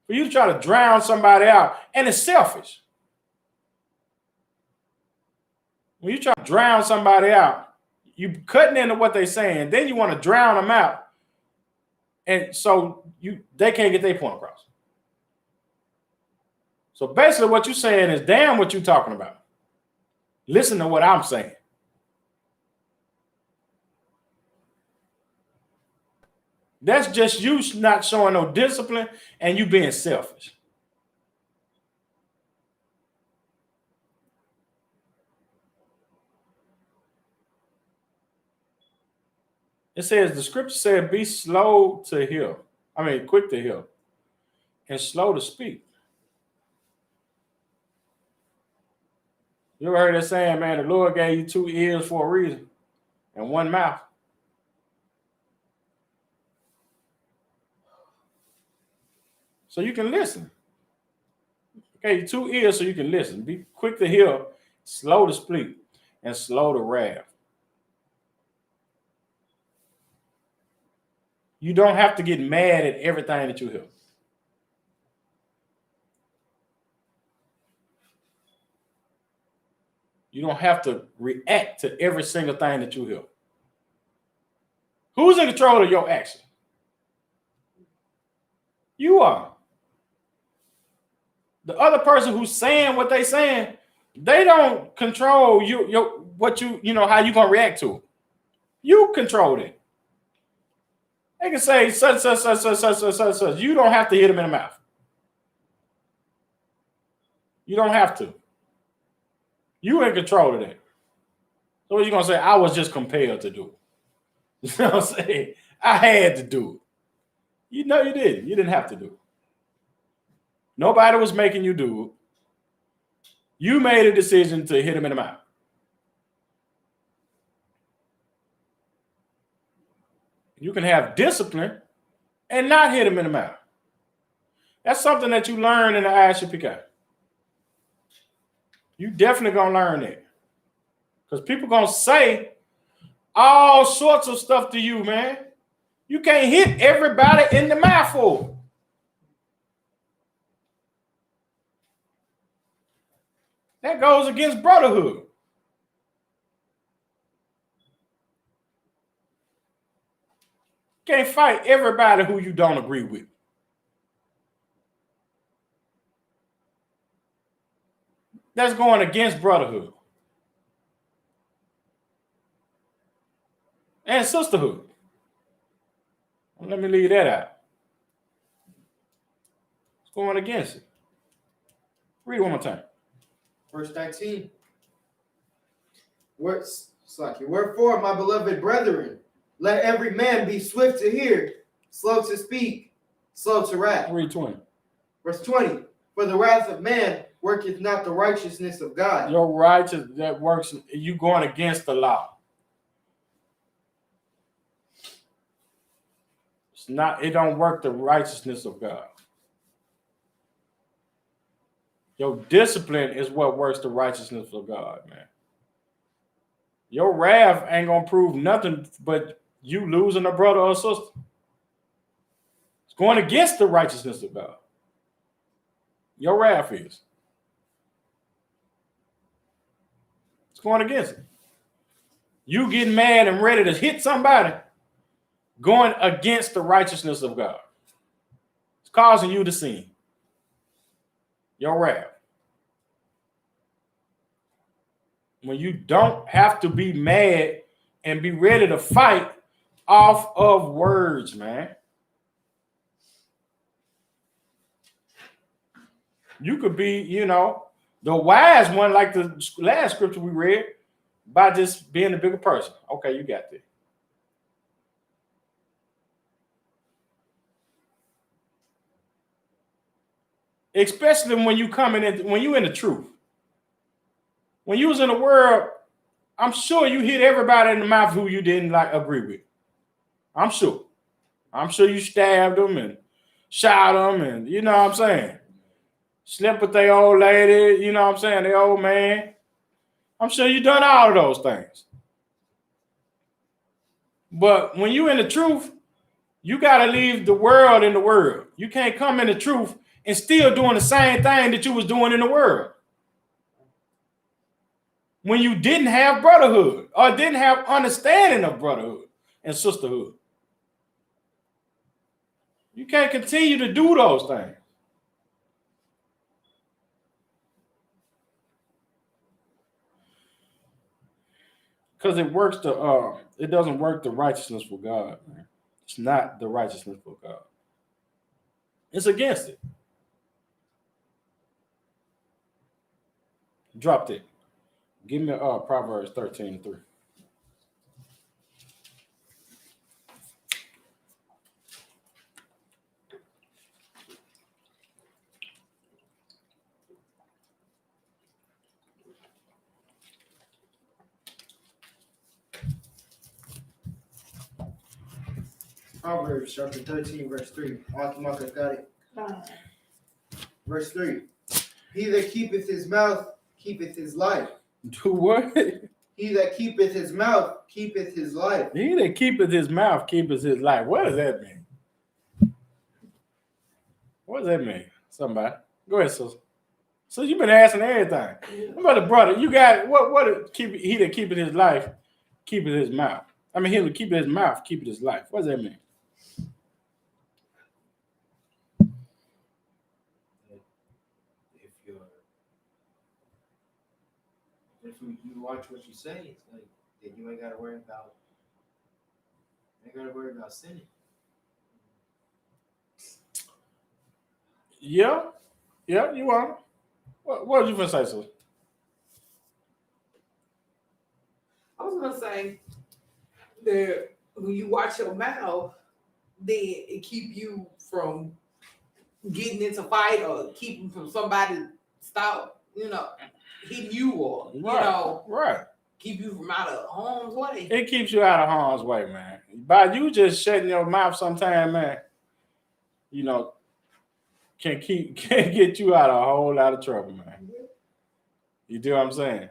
For you to try to drown somebody out, and it's selfish. When you try to drown somebody out, you cutting into what they're saying, then you want to drown them out. And so they can't get their point across. So basically what you're saying is damn what you're talking about. Listen to what I'm saying. That's just you not showing no discipline and you being selfish. It says, the scripture said, be slow to hear. Quick to hear and slow to speak. You ever heard that saying, man, the Lord gave you 2 ears for a reason and 1 mouth? So you can listen. Okay, 2 ears so you can listen. Be quick to hear, slow to speak, and slow to wrath. You don't have to get mad at everything that you hear. You don't have to react to every single thing that you hear. Who's in control of your action? You are. The other person who's saying what they're saying, they don't control how you gonna react to it. You control it. They can say such. You don't have to hit them in the mouth. You don't have to. You in control of that. So what you gonna say? I was just compelled to do it. You know what I'm saying? I had to do it. You know you didn't. You didn't have to do it. Nobody was making you do it. You made a decision to hit him in the mouth. You can have discipline and not hit him in the mouth. That's something that you learn in the ISUPK. You definitely gonna learn that. Because people gonna say all sorts of stuff to you, man. You can't hit everybody in the mouth for it. That goes against brotherhood. Can't fight everybody who you don't agree with. That's going against brotherhood and sisterhood. Let me leave that out. It's going against it. Read it one more time. Verse 19. Wherefore, my beloved brethren, let every man be swift to hear, slow to speak, slow to wrath. Read 20. Verse 20. For the wrath of man worketh not the righteousness of God. Your righteous that works, you going against the law. It's not, it don't work the righteousness of God. Your discipline is what works the righteousness of God, man. Your wrath ain't gonna prove nothing but you losing a brother or sister. It's going against the righteousness of God. Your wrath is. It's going against it. You getting mad and ready to hit somebody, going against the righteousness of God. It's causing you to sin. Your wrath. When you don't have to be mad and be ready to fight off of words, man. You could be, the wise one, like the last scripture we read, by just being a bigger person. Okay, you got that. Especially when you when you in the truth. When you was in the world, I'm sure you hit everybody in the mouth who you didn't agree with. I'm sure. I'm sure you stabbed them and shot them and you know what I'm saying. Slept with their old lady, you know what I'm saying, the old man. I'm sure you done all of those things. But when you in the truth, you got to leave the world in the world. You can't come in the truth and still doing the same thing that you was doing in the world. When you didn't have brotherhood or didn't have understanding of brotherhood and sisterhood. You can't continue to do those things. Because it doesn't work the righteousness for God, man. It's not the righteousness for God. It's against it. Drop it. Give me Proverbs 13:3. Proverbs chapter 13, verse 3. Altamaka got it. Verse 3. He that keepeth his mouth keepeth his life. Do what? He that keepeth his mouth keepeth his life. He that keepeth his mouth keepeth his life. What does that mean? What does that mean? Somebody. Go ahead, sister. So you've been asking everything. What about the brother? You got what he that keepeth his life keepeth his mouth. I mean, he that keepeth his mouth keepeth his life. What does that mean? If you watch what you say, it's like then you ain't gotta worry about sinning. Yeah, you are. What did you gonna say, sir? I was gonna say that when you watch your mouth, then it keep you from getting into fight or keeping from somebody stop, hitting you or Right. keep you from out of harm's way. It keeps you out of harm's way, man. By you just shutting your mouth sometime, man, can get you out of a whole lot of trouble, man. You do what I'm saying?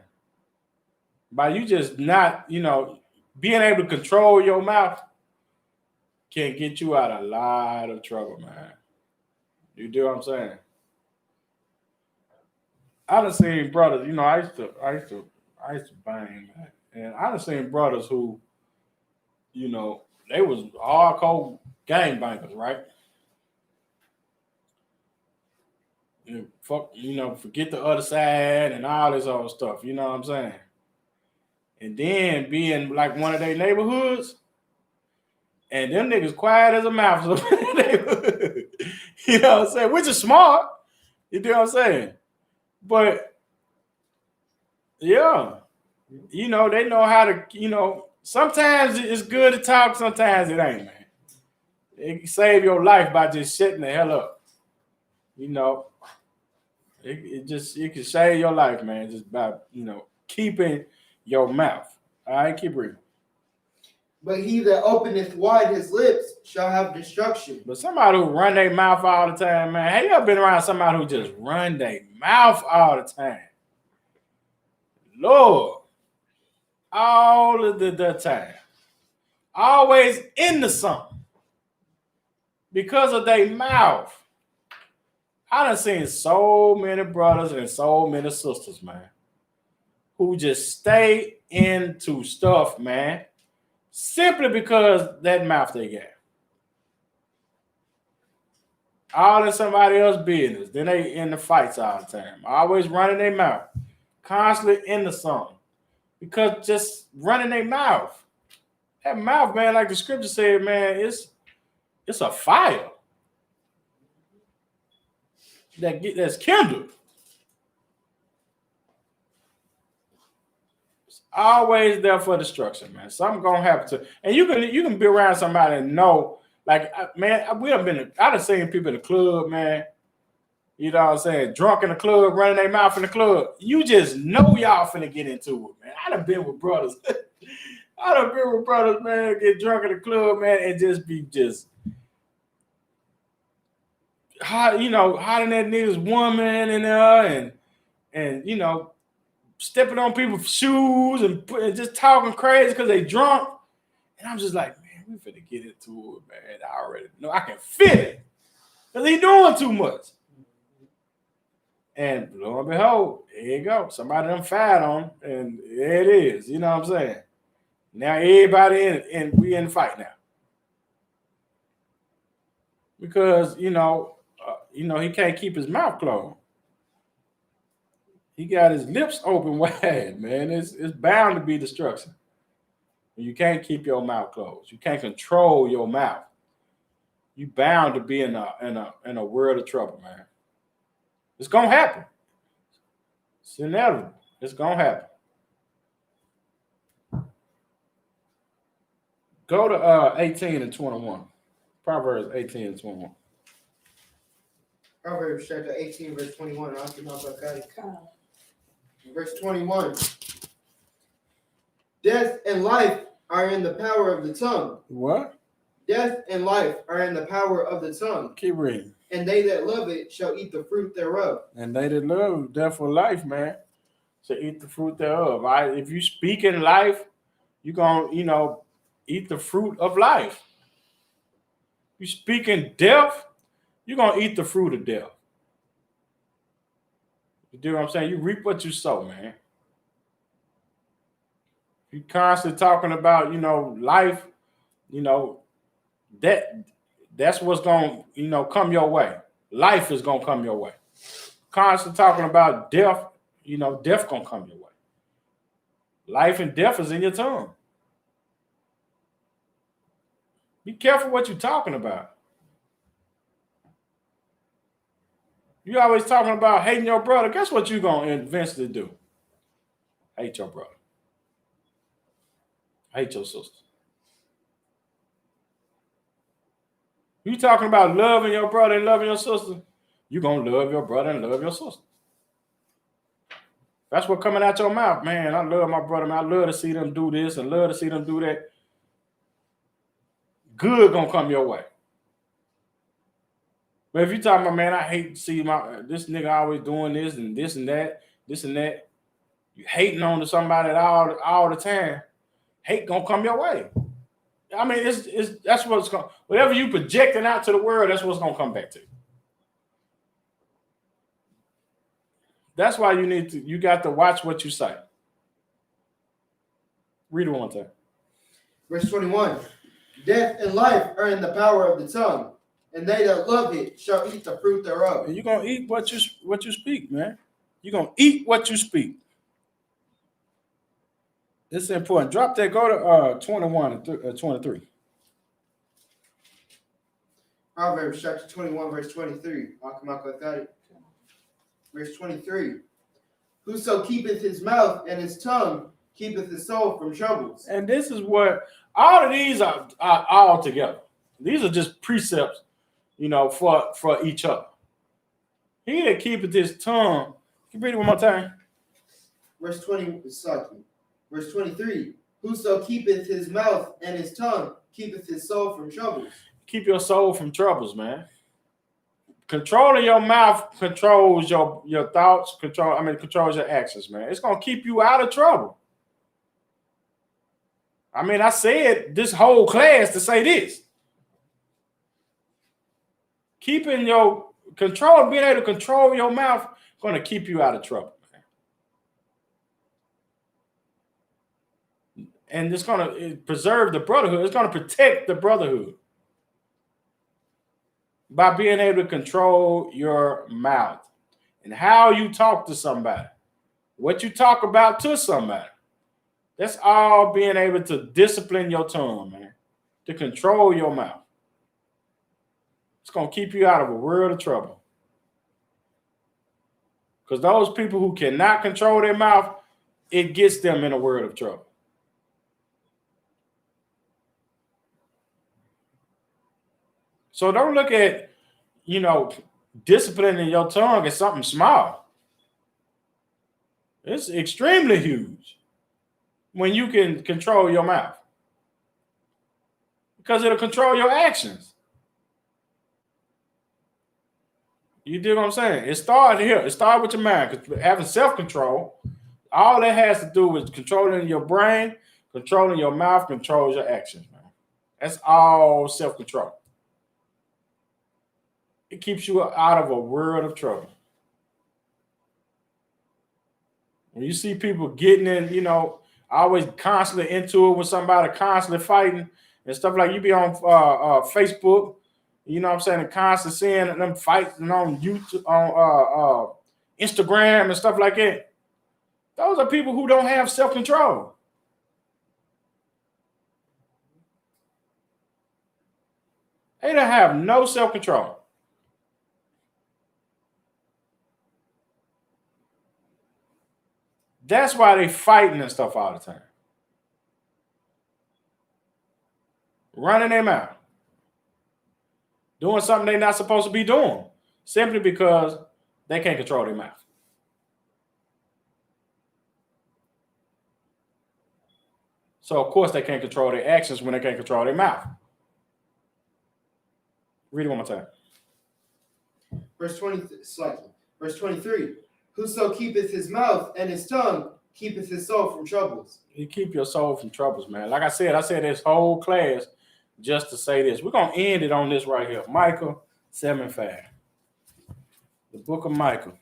By you just not, being able to control your mouth can get you out of a lot of trouble, man. You do what I'm saying? I done seen brothers, I used to bang, man. And I done seen brothers who, they was hardcore gangbangers, right? And forget the other side and all this other stuff. You know what I'm saying? And then being like one of their neighborhoods, and them niggas quiet as a mouse. You know what I'm saying? Which is smart. You know what I'm saying? But yeah, they know how to, sometimes it's good to talk, sometimes it ain't, man. It can save your life by just shutting the hell up. It can save your life, man, just by, keeping your mouth. All right, keep reading. But he that openeth wide his lips shall have destruction. But somebody who run their mouth all the time, man. Have you ever been around somebody who just run their mouth all the time? Lord, all of the time. Always into something. Because of their mouth. I done seen so many brothers and so many sisters, man, who just stay into stuff, man, simply because that mouth they got. All in somebody else's business. Then they in the fights all the time. Always running their mouth. Constantly into something. Because just running their mouth. That mouth, man, like the scripture said, man, it's a fire. That's kindled. It's always there for destruction, man. Something gonna happen to, and you can be around somebody and know, like, man, I done seen people in the club, man. You know what I'm saying? Drunk in the club, running their mouth in the club. You just know y'all finna get into it, man. I done been with brothers. Man, get drunk in the club, man, and just be hiding that nigga's woman in there and stepping on people's shoes and just talking crazy because they drunk. And I'm just like, man, we finna get into it, man. I already know. I can feel it. Because he doing too much. And lo and behold, there you go. Somebody done fired on him, and there it is. You know what I'm saying? Now everybody in it, and we in the fight now. Because, he can't keep his mouth closed. He got his lips open wide, man. It's bound to be destruction. You can't keep your mouth closed. You can't control your mouth. You bound to be in a world of trouble, man. It's gonna happen. It's inevitable. It's gonna happen. Go to 18 and 21. Proverbs 18 and 21. Proverbs chapter 18, verse 21. Verse 21. Death and life are in the power of the tongue. What? Death and life are in the power of the tongue. Keep reading. And they that love it shall eat the fruit thereof. And they that love death or life, man, shall eat the fruit thereof. If you speak in life, you're going to, eat the fruit of life. You speak in death, you're going to eat the fruit of death. You do what I'm saying? You reap what you sow, man. You constantly talking about, life, that's what's going to, come your way. Life is going to come your way. Constantly talking about death, death going to come your way. Life and death is in your tongue. Be careful what you're talking about. You always talking about hating your brother. Guess what you're going to eventually do? Hate your brother. Hate your sister. You talking about loving your brother and loving your sister, you're going to love your brother and love your sister. That's what coming out your mouth, man. I love my brother, man. I love to see them do this and love to see them do that. Good going to come your way. But if you talking about, man, I hate to see this nigga always doing this and that, you hating on to somebody all the time, hate going to come your way. I mean, that's what's going. Whatever you projecting out to the world, that's what's going to come back to you. That's why you got to watch what you say. Read it one time. Verse 21. Death and life are in the power of the tongue, and they that love it shall eat the fruit thereof. You're gonna eat what you speak, man. You're gonna eat what you speak. It's important. Drop that. Go to 21 and 23. Proverbs chapter 21, verse 23. I'll come out with that. Verse 23. Whoso keepeth his mouth and his tongue keepeth his soul from troubles. And this is what all of these are all together. These are just precepts, for each other. He that keepeth his tongue. Can you read it one more time? Verse 20, verse 23. Whoso keepeth his mouth and his tongue keepeth his soul from troubles. Keep your soul from troubles, man. Controlling your mouth controls your thoughts, controls your actions, man. It's gonna keep you out of trouble. I said this whole class to say this. Being able to control your mouth, gonna keep you out of trouble, man. And it's gonna preserve the brotherhood. It's gonna protect the brotherhood. By being able to control your mouth and how you talk to somebody, what you talk about to somebody. That's all being able to discipline your tongue, man, to control your mouth. It's going to keep you out of a world of trouble. Because those people who cannot control their mouth, it gets them in a world of trouble. So don't look at, disciplining your tongue as something small. It's extremely huge when you can control your mouth. Because it'll control your actions. You dig what I'm saying? It started here. It started with your mind. Because having self-control, all that has to do with controlling your brain, controlling your mouth, controls your actions, man. That's all self-control. It keeps you out of a world of trouble. When you see people getting in, always constantly into it with somebody, constantly fighting and stuff like you be on Facebook, and constantly seeing them fighting on YouTube, on Instagram and stuff like that. Those are people who don't have self-control. They don't have no self-control. That's why they fighting and stuff all the time. Running their mouth. Doing something they're not supposed to be doing. Simply because they can't control their mouth. So, of course, they can't control their actions when they can't control their mouth. Read it one more time. Verse 23. Whoso keepeth his mouth and his tongue keepeth his soul from troubles. You keep your soul from troubles, man. Like I said this whole class just to say this. We're going to end it on this right here. Micah 7:5. The book of Micah.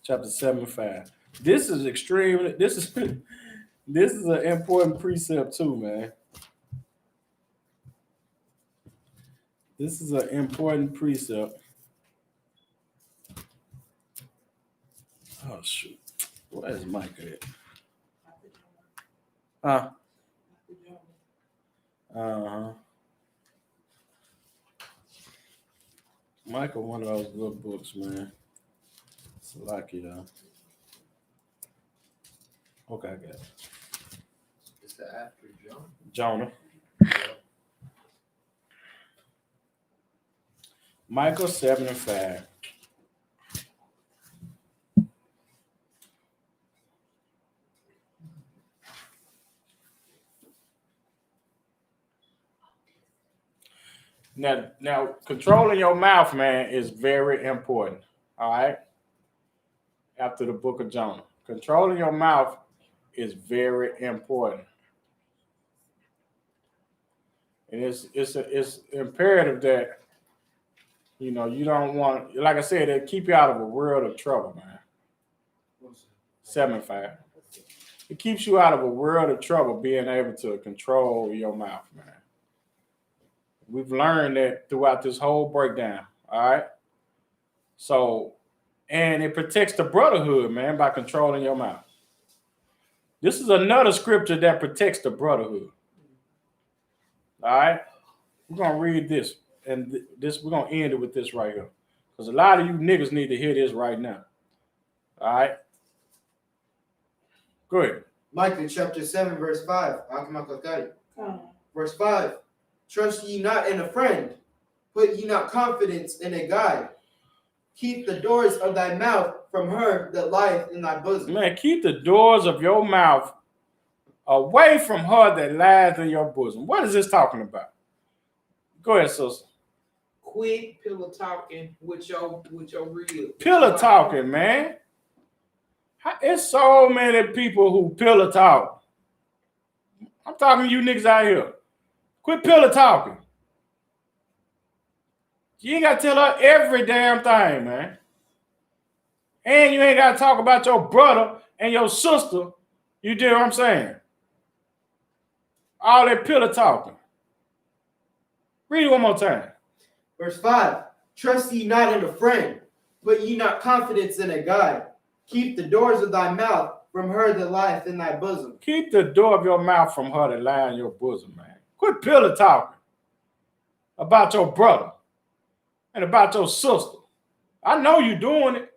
Chapter 7:5. This is extreme. This is an important precept too, man. This is an important precept. Oh, shoot. Where is Micah at? Micah, one of those good books, man. It's lucky, though. Okay, I got it. Is that after John? Jonah. Micah 7:5. Now, controlling your mouth, man, is very important. All right. After the book of Jonah, controlling your mouth is very important, and it's imperative that you don't want, like I said, it keep you out of a world of trouble, man. 7:5. It keeps you out of a world of trouble being able to control your mouth, man. We've learned that throughout this whole breakdown. All right. So, and it protects the brotherhood, man, by controlling your mouth. This is another scripture that protects the brotherhood. All right. We're going to read this, and we're going to end it with this right here. Because a lot of you niggas need to hear this right now. All right. Go ahead. Micah chapter 7, verse 5. Verse 5. Trust ye not in a friend, put ye not confidence in a guide. Keep the doors of thy mouth from her that lieth in thy bosom. Man, keep the doors of your mouth away from her that lies in your bosom. What is this talking about? Go ahead, sister. Quit pillow talking with your real. Pillow talking, man. It's so many people who pillow talk. I'm talking to you niggas out here. Quit pillow talking. You ain't got to tell her every damn thing, man. And you ain't got to talk about your brother and your sister. You do what I'm saying? All that pillow talking. Read it one more time. Verse 5. Trust ye not in a friend, put ye not confidence in a guide. Keep the doors of thy mouth from her that lieth in thy bosom. Keep the door of your mouth from her that lieth in your bosom, man. Quit pillow talking about your brother and about your sister. I know you doing it.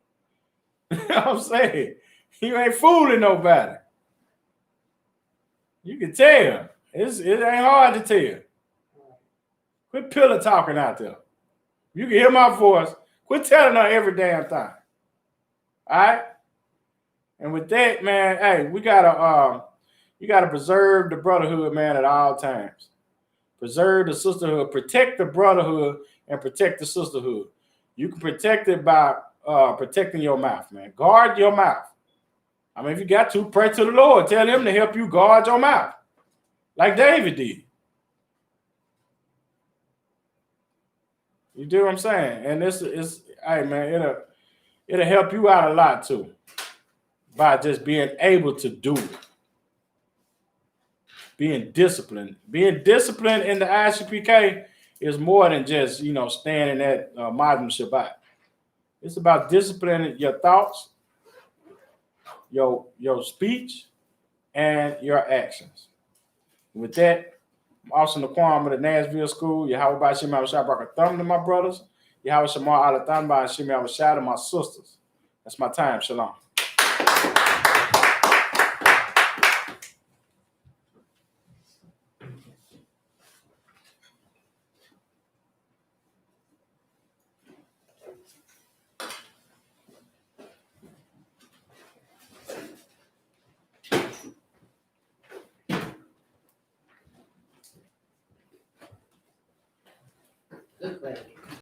You know what I'm saying? You ain't fooling nobody. You can tell. It ain't hard to tell. Quit pillow talking out there. You can hear my voice. Quit telling her every damn thing. All right? And with that, man, hey, you gotta preserve the brotherhood, man, at all times. Preserve the sisterhood, protect the brotherhood, and protect the sisterhood. You can protect it by protecting your mouth, man. Guard your mouth. I mean, if you got to, pray to the Lord. Tell him to help you guard your mouth, like David did. You do what I'm saying? And this is, hey, man, it'll help you out a lot too, by just being able to do it. Being disciplined. Being disciplined in the ISUPK is more than just, standing at Muslim Shabbat. It's about disciplining your thoughts, your speech, and your actions. With that, I'm Austin Laquan of the Nashville School. Yahweh by Shema Shabbat Thumb to my brothers. Yahweh Shema Alatham by Shema Shah to my sisters. That's my time. Shalom. Good lady.